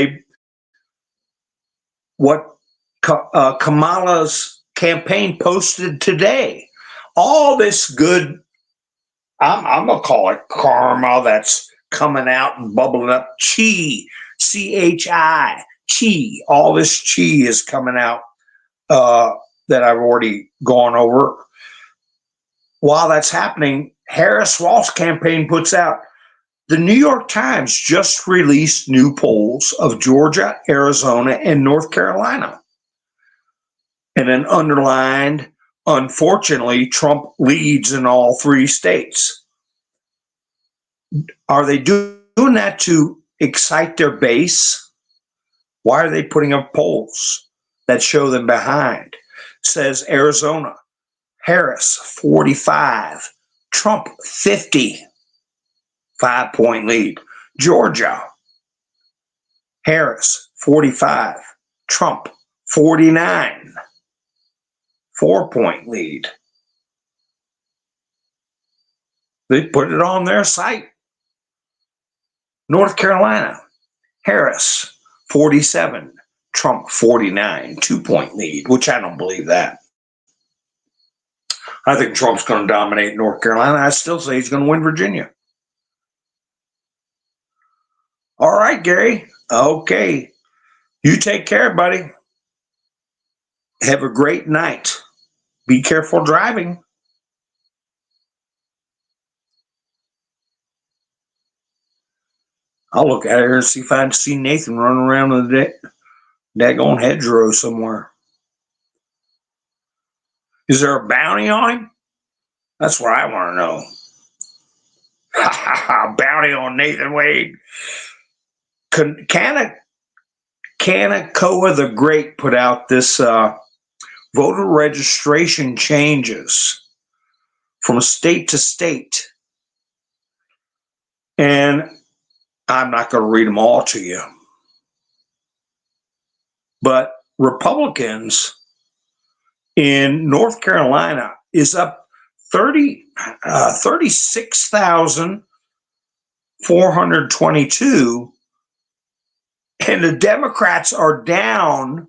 what Kamala's campaign posted today. All this good, I'm going to call it karma, that's coming out and bubbling up. Chi, C-H-I, chi. All this chi is coming out that I've already gone over. While that's happening, Harris-Walsh campaign puts out, the New York Times just released new polls of Georgia, Arizona, and North Carolina. And then underlined, unfortunately, Trump leads in all three states. Are they doing that to excite their base? Why are they putting up polls that show them behind? Says Arizona, Harris 45, Trump 50, 5-point lead. Georgia, Harris 45, Trump 49, 4-point lead. They put it on their site. North Carolina, Harris 47, Trump 49, 2-point lead, which I don't believe that. I think Trump's going to dominate North Carolina. I still say he's going to win Virginia. All right, Gary. Okay. You take care, buddy. Have a great night. Be careful driving. I'll look at her and see if I can see Nathan running around in the daggone hedgerow somewhere. Is there a bounty on him? That's what I want to know. Bounty on Nathan Wade. Kanakawa the Great put out this voter registration changes from state to state. And I'm not going to read them all to you. But Republicans in North Carolina is up 36,422, and the Democrats are down,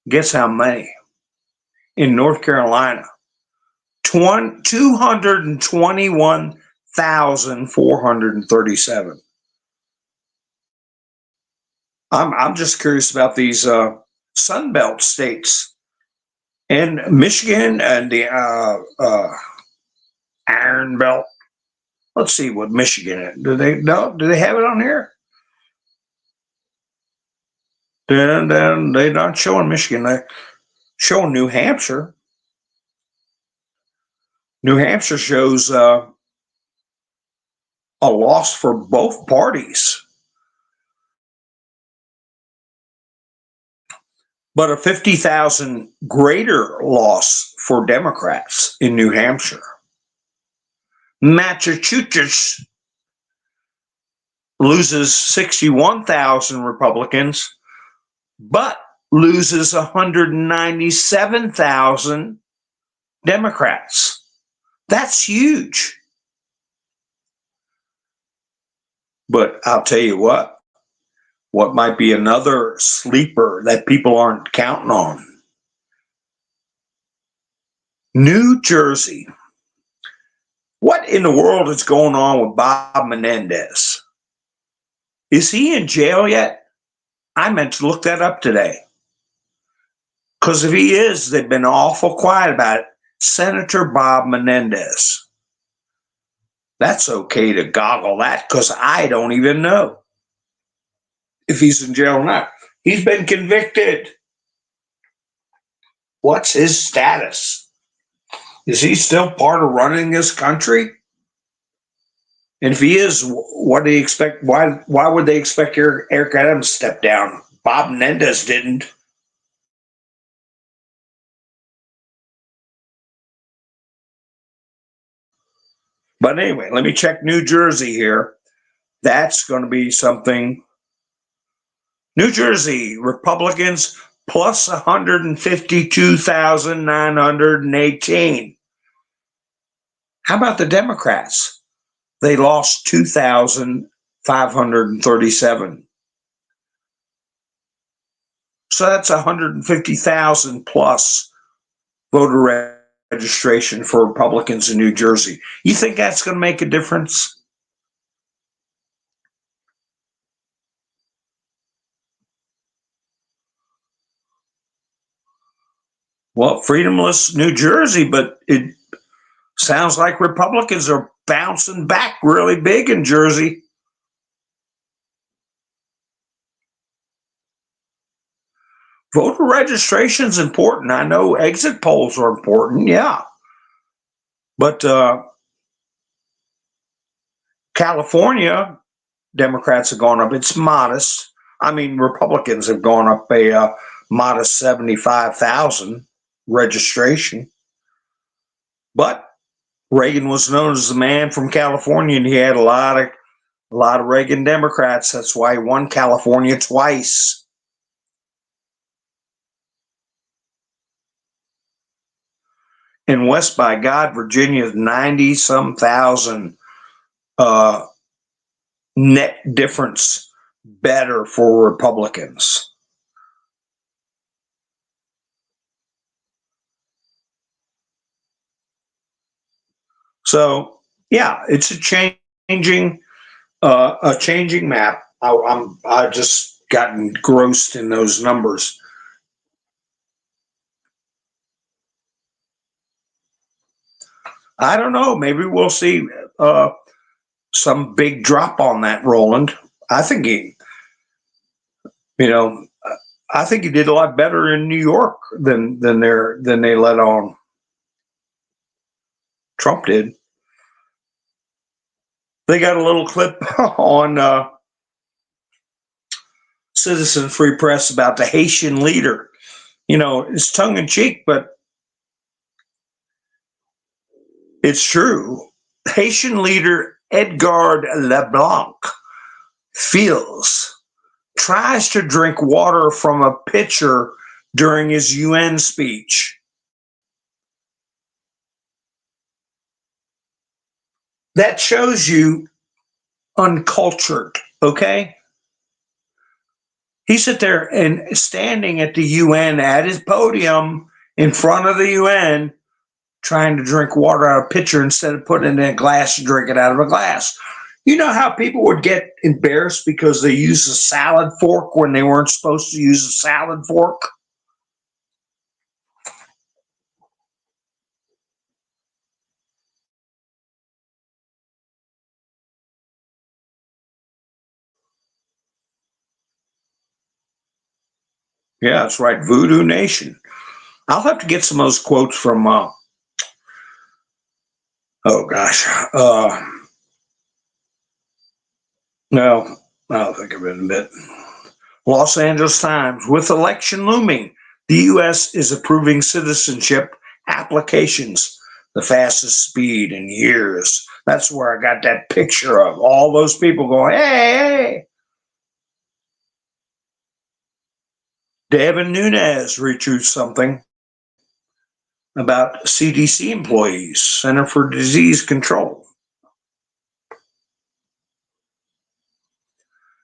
guess how many, in North Carolina? 221,437. I'm just curious about these Sun Belt states and Michigan and the Iron Belt. Let's see what Michigan is. Do they have it on here? Then they're not showing Michigan. They're showing New Hampshire. New Hampshire shows a loss for both parties, but a 50,000 greater loss for Democrats in New Hampshire. Massachusetts loses 61,000 Republicans, but loses 197,000 Democrats. That's huge. But I'll tell you what might be another sleeper that people aren't counting on. New Jersey. What in the world is going on with Bob Menendez? Is he in jail yet? I meant to look that up today. Because if he is, they've been awful quiet about it. Senator Bob Menendez. That's okay to goggle that because I don't even know if he's in jail or not. He's been convicted. What's his status? Is he still part of running this country? And if he is, what do you expect? Why would they expect Eric Adams to step down? Bob Menendez didn't. But anyway, let me check New Jersey here. That's going to be something. New Jersey, Republicans plus 152,918. How about the Democrats? They lost 2,537. So that's 150,000 plus voter registration for Republicans in New Jersey. You think that's going to make a difference? Well, freedomless New Jersey, but it sounds like Republicans are bouncing back really big in Jersey. Voter registration is important. I know exit polls are important, yeah. But California, Democrats have gone up. It's modest. I mean, Republicans have gone up a modest 75,000 registration. But Reagan was known as the man from California, and he had a lot of Reagan Democrats. That's why he won California twice. In West by God, Virginia, 90-some thousand net difference better for Republicans. So yeah, it's a changing map. I just got engrossed in those numbers. I don't know. Maybe we'll see some big drop on that, Roland. I think you know, I think he did a lot better in New York than they let on. Trump did. They got a little clip on Citizen Free Press about the Haitian leader. It's tongue in cheek, but it's true. Haitian leader Edgar LeBlanc tries to drink water from a pitcher during his UN speech. That shows you uncultured, okay? He sit there and standing at the UN at his podium in front of the UN trying to drink water out of a pitcher instead of putting it in a glass and drink it out of a glass. You know how people would get embarrassed because they used a salad fork when they weren't supposed to use a salad fork? Yeah, that's right. Voodoo Nation. I'll have to get some of those quotes from, oh gosh. No, I'll think of it in a bit. Los Angeles Times. With election looming, the U.S. is approving citizenship applications, the fastest speed in years. That's where I got that picture of all those people going, hey, hey. Devin Nunes retweeted something about CDC employees, Center for Disease Control.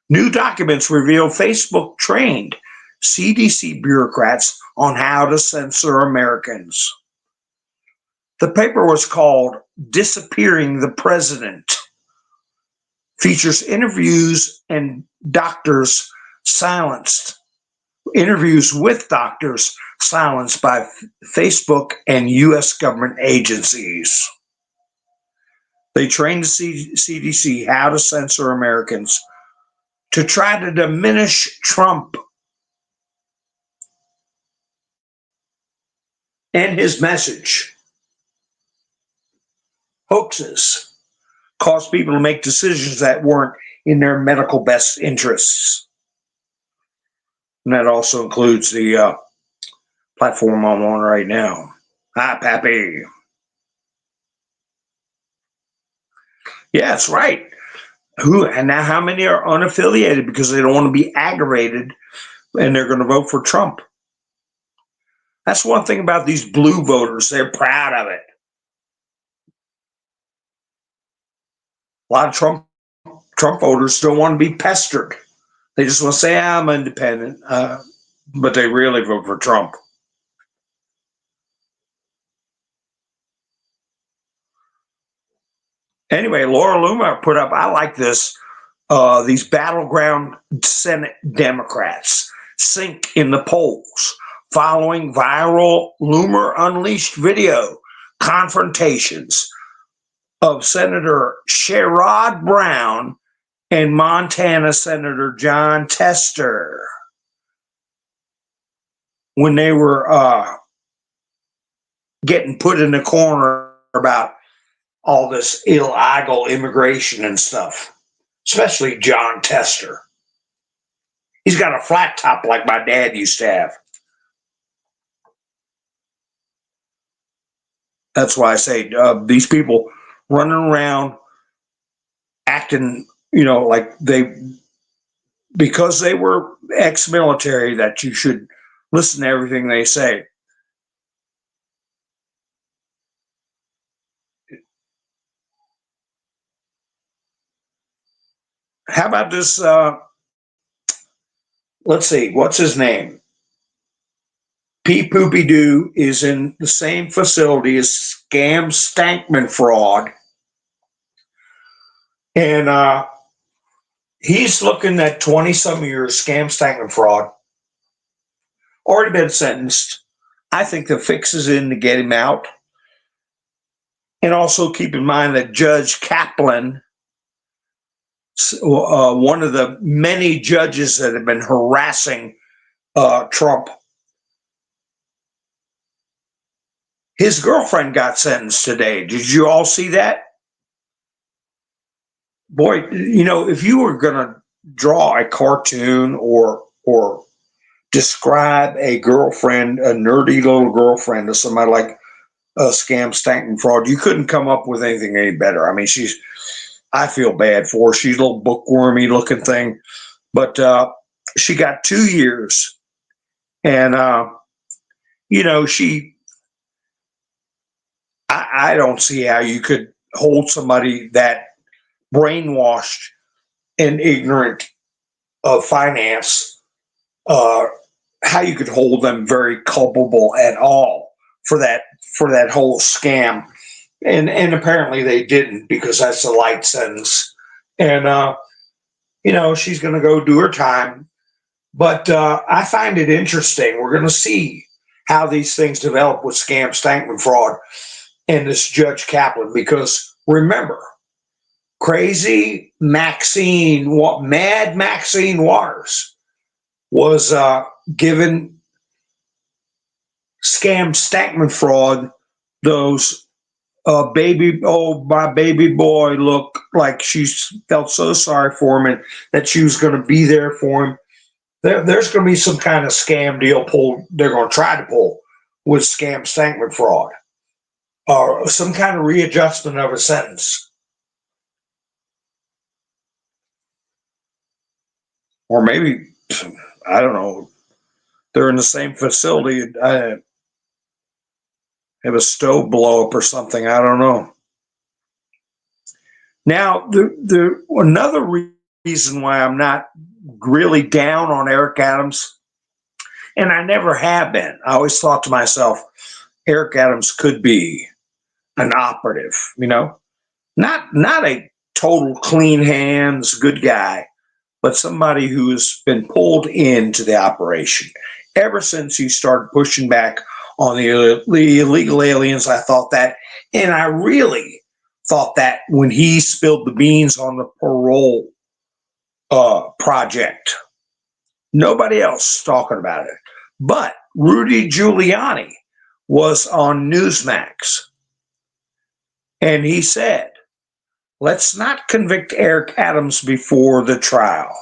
New documents reveal Facebook trained CDC bureaucrats on how to censor Americans. The paper was called Disappearing the President. Features interviews with doctors silenced by Facebook and U.S. government agencies. They trained the CDC how to censor Americans to try to diminish Trump and his message. Hoaxes caused people to make decisions that weren't in their medical best interests. And that also includes the platform I'm on right now. Hi, Pappy. Yeah, that's right. And now how many are unaffiliated because they don't want to be aggravated and they're going to vote for Trump? That's one thing about these blue voters. They're proud of it. A lot of Trump voters don't want to be pestered. They just want to say, I'm independent, but they really vote for Trump. Anyway, Laura Loomer put up, I like this, these battleground Senate Democrats sink in the polls following viral Loomer Unleashed video confrontations of Senator Sherrod Brown and Montana Senator John Tester when they were getting put in the corner about all this illegal immigration and stuff, especially John Tester. He's got a flat top like my dad used to have. That's why I say these people running around acting, like because they were ex-military, that you should listen to everything they say. How about this? Let's see, what's his name? P. Poopy Doo is in the same facility as Scam Stankman Fraud. And he's looking at 20 some years, Scam Stankman Fraud. Already been sentenced. I think the fix is in to get him out. And also keep in mind that Judge Kaplan, one of the many judges that have been harassing Trump, his girlfriend got sentenced today. Did you all see that? Boy, you know, if you were going to draw a cartoon or describe a girlfriend, a nerdy little girlfriend, to somebody like Scam Stankman Fraud, you couldn't come up with anything any better. I mean, I feel bad for her. She's a little bookwormy looking thing, but she got 2 years. And, you know, I don't see how you could hold somebody that brainwashed and ignorant of finance, how you could hold them very culpable at all for that whole scam. And apparently they didn't, because that's a light sentence. And, you know, she's going to go do her time. But I find it interesting. We're going to see how these things develop with Scam Stankman Fraud and this Judge Kaplan, because remember, crazy Maxine, mad Maxine Waters was given Scam Stankman Fraud those my baby boy look, like she felt so sorry for him and that she was going to be there for him. There's going to be some kind of scam deal pulled. They're going to try to pull with Scam Stankman Fraud, or some kind of readjustment of a sentence. Or maybe, I don't know, they're in the same facility. I have a stove blow up or something. I don't know. Now, another reason why I'm not really down on Eric Adams, and I never have been, I always thought to myself, Eric Adams could be an operative, you know, not a total clean hands, good guy, but somebody who's been pulled into the operation. Ever since he started pushing back on the illegal aliens, I thought that, and I really thought that when he spilled the beans on the parole project. Nobody else talking about it. But Rudy Giuliani was on Newsmax, and he said, let's not convict Eric Adams before the trial.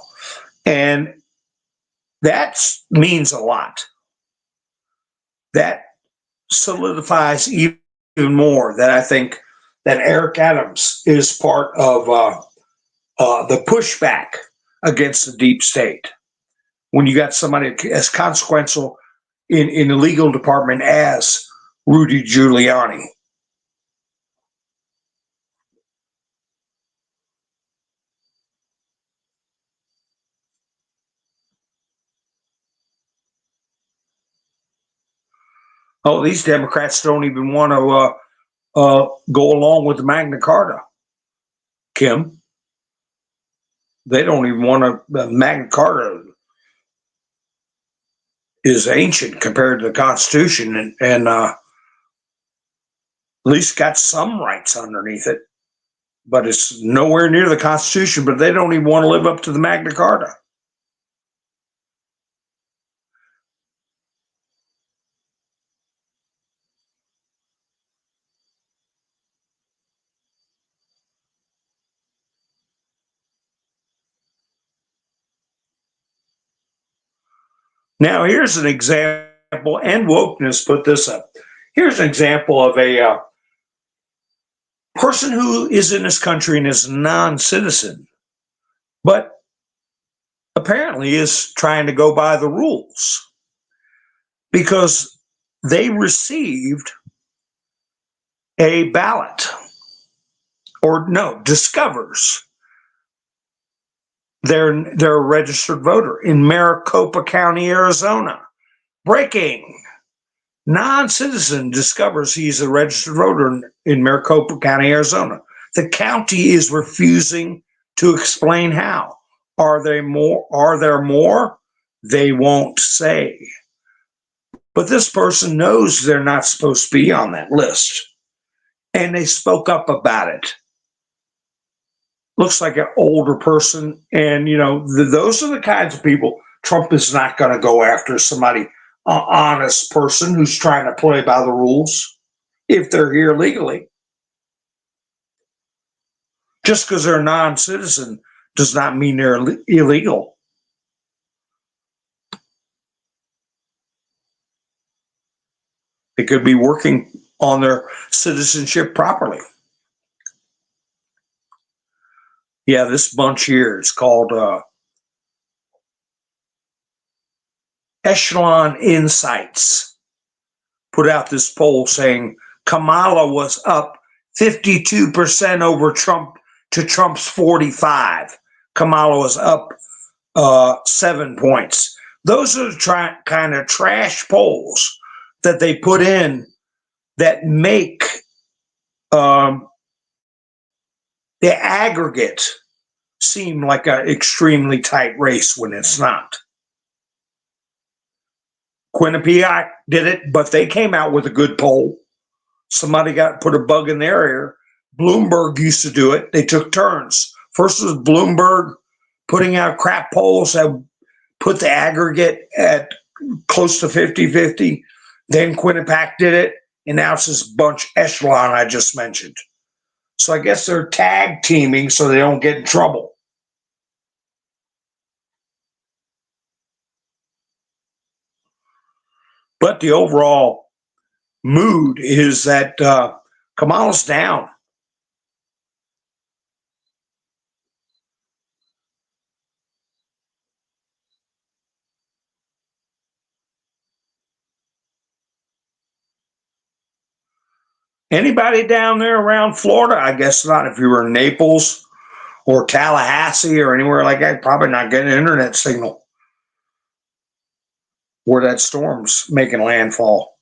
And that means a lot. That solidifies even more that I think that Eric Adams is part of the pushback against the deep state. When you got somebody as consequential in the legal department as Rudy Giuliani. Oh, these Democrats don't even want to go along with the Magna Carta, Kim. They don't even want to. Magna Carta is ancient compared to the Constitution, and at least got some rights underneath it. But it's nowhere near the Constitution, but they don't even want to live up to the Magna Carta. Now, here's an example, and Wokeness put this up. Here's an example of a person who is in this country and is non-citizen, but apparently is trying to go by the rules because they received a ballot, or no, discovers they're a registered voter in Maricopa County, Arizona. Breaking. Non-citizen discovers he's a registered voter in Maricopa County, Arizona. The county is refusing to explain how. Are there more? Are there more? They won't say. But this person knows they're not supposed to be on that list. And they spoke up about it. Looks like an older person. And, those are the kinds of people Trump is not going to go after. Somebody, honest person who's trying to play by the rules if they're here legally. Just because they're a non-citizen does not mean they're illegal. They could be working on their citizenship properly. Yeah, this bunch here is called Echelon Insights. Put out this poll saying Kamala was up 52% over Trump to Trump's 45. Kamala was up 7 points. Those are the kind of trash polls that they put in that make the aggregate seem like an extremely tight race when it's not. Quinnipiac did it, but they came out with a good poll. Somebody put a bug in their ear. Bloomberg used to do it. They took turns. First was Bloomberg putting out crap polls that put the aggregate at close to 50-50. Then Quinnipiac did it, and now it's this bunch Echelon I just mentioned. So I guess they're tag teaming so they don't get in trouble. But the overall mood is that Kamala's down. Anybody down there around Florida? I guess not. If you were in Naples or Tallahassee or anywhere like that, probably not getting an internet signal where that storm's making landfall.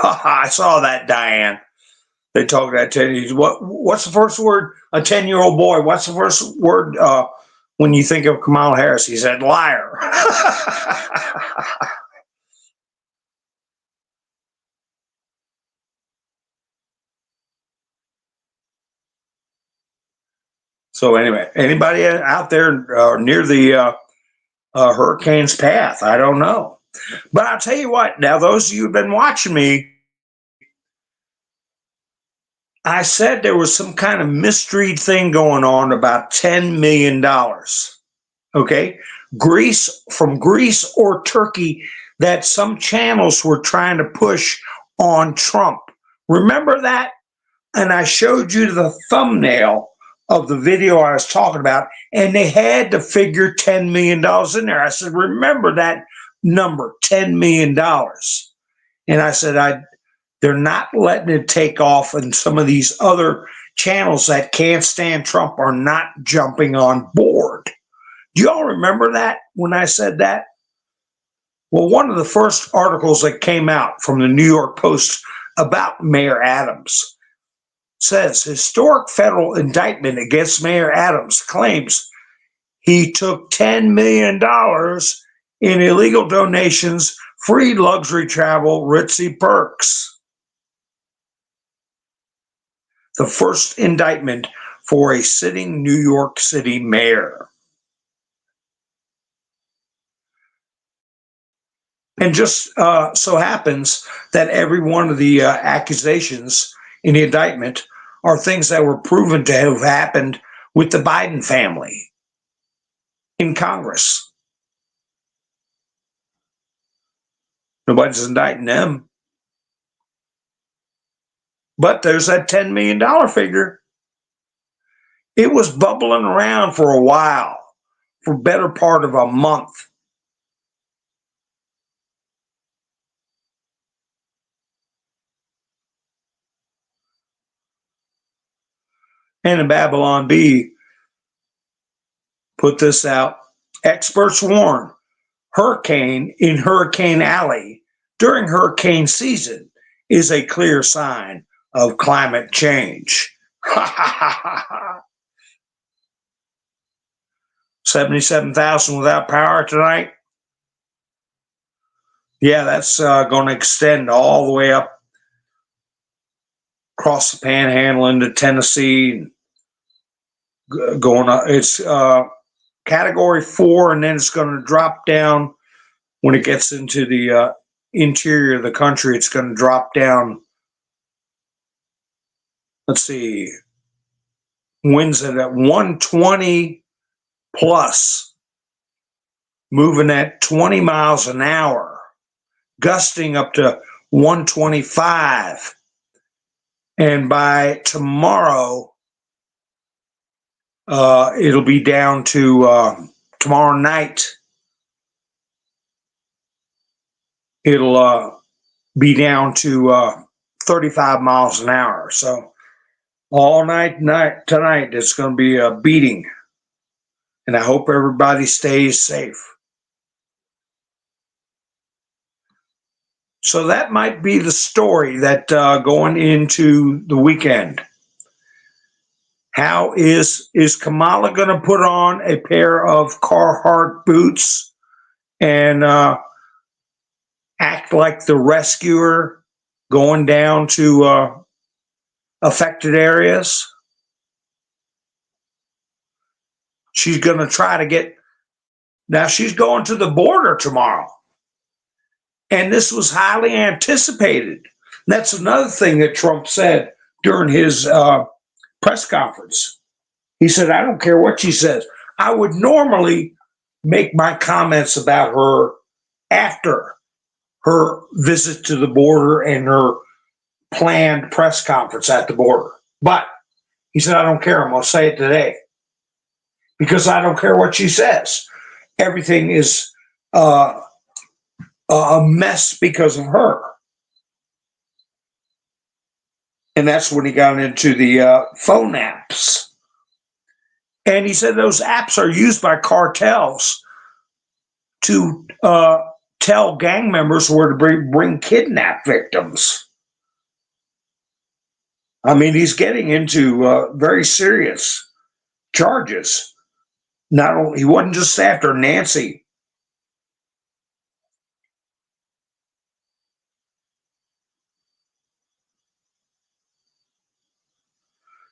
I saw that, Diane. They talk that 10. What's the first word? A 10-year-old boy. What's the first word when you think of Kamala Harris? He said liar. So anyway, anybody out there near the hurricane's path? I don't know. But I'll tell you what, now those of you who've been watching me, I said there was some kind of mystery thing going on about $10 million. Okay? From Greece or Turkey that some channels were trying to push on Trump. Remember that? And I showed you the thumbnail of the video I was talking about, and they had to figure $10 million in there. I said, remember that number, $10 million. And I said, they're not letting it take off, and some of these other channels that can't stand Trump are not jumping on board. Do y'all remember that when I said that? Well, one of the first articles that came out from the New York Post about Mayor Adams says historic federal indictment against Mayor Adams claims he took $10 million in illegal donations, free luxury travel, ritzy perks. The first indictment for a sitting New York City mayor. And just so happens that every one of the accusations in the indictment are things that were proven to have happened with the Biden family in Congress. Nobody's indicting them. But there's that $10 million figure. It was bubbling around for a while, for better part of a month. And the Babylon Bee put this out. Experts warn hurricane in Hurricane Alley during hurricane season is a clear sign of climate change. 77,000 without power tonight. Yeah, that's going to extend all the way up across the Panhandle into Tennessee. Going up, it's Category 4, and then it's going to drop down when it gets into the interior of the country. It's going to drop down. Let's see, winds at 120 plus, moving at 20 miles an hour, gusting up to 125. And by tomorrow, it'll be down to tomorrow night. It'll be down to 35 miles an hour. So all night tonight, it's going to be a beating. And I hope everybody stays safe. So that might be the story that going into the weekend. How is Kamala going to put on a pair of Carhartt boots and act like the rescuer going down to affected areas? She's going to try to get. Now she's going to the border tomorrow. And this was highly anticipated. That's another thing that Trump said during his press conference. He said, I don't care what she says. I would normally make my comments about her after her visit to the border and her planned press conference at the border. But he said, I don't care. I'm going to say it today because I don't care what she says. Everything is a mess because of her. And that's when he got into the phone apps. And he said those apps are used by cartels to tell gang members where to bring kidnap victims. I mean, he's getting into very serious charges. Not only, he wasn't just after Nancy.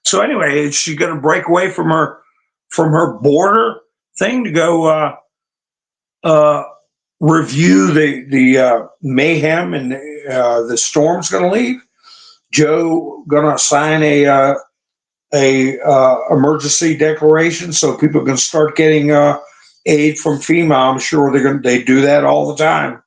So anyway, is she going to break away from her border thing to go review the mayhem and the storm's going to leave? Joe going to sign a emergency declaration so people can start getting aid from FEMA. I'm sure they do that all the time.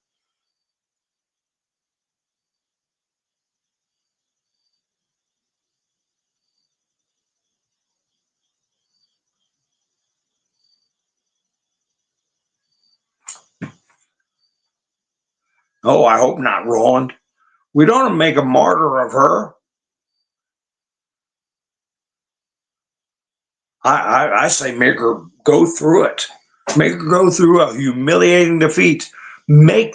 Oh, I hope not, Roland. We don't make a martyr of her. I say make her go through it. Make her go through a humiliating defeat. Back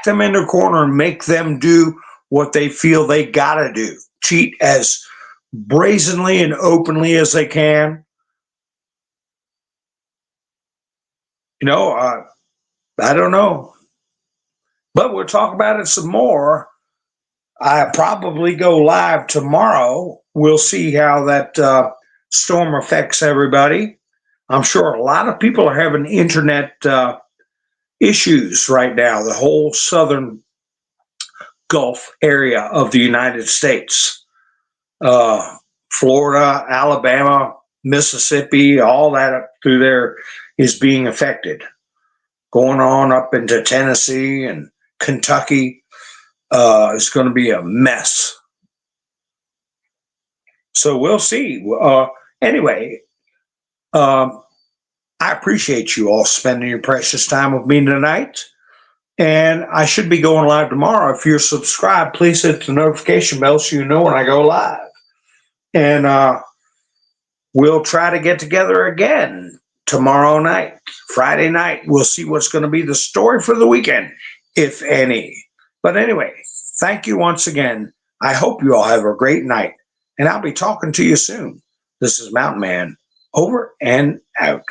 them in the corner and make them do what they feel they gotta do. Cheat as brazenly and openly as they can. I don't know. But we'll talk about it some more. I probably go live tomorrow. We'll see how that storm affects everybody. I'm sure a lot of people are having internet issues right now, the whole southern Gulf area of the United States. Florida, Alabama, Mississippi, all that up through there is being affected. Going on up into Tennessee and Kentucky, it's going to be a mess. So we'll see. Anyway, I appreciate you all spending your precious time with me tonight. And I should be going live tomorrow. If you're subscribed, please hit the notification bell so you know when I go live. And we'll try to get together again tomorrow night, Friday night. We'll see what's going to be the story for the weekend, if any. But anyway, thank you once again. I hope you all have a great night. And I'll be talking to you soon. This is Mountain Man, over and out.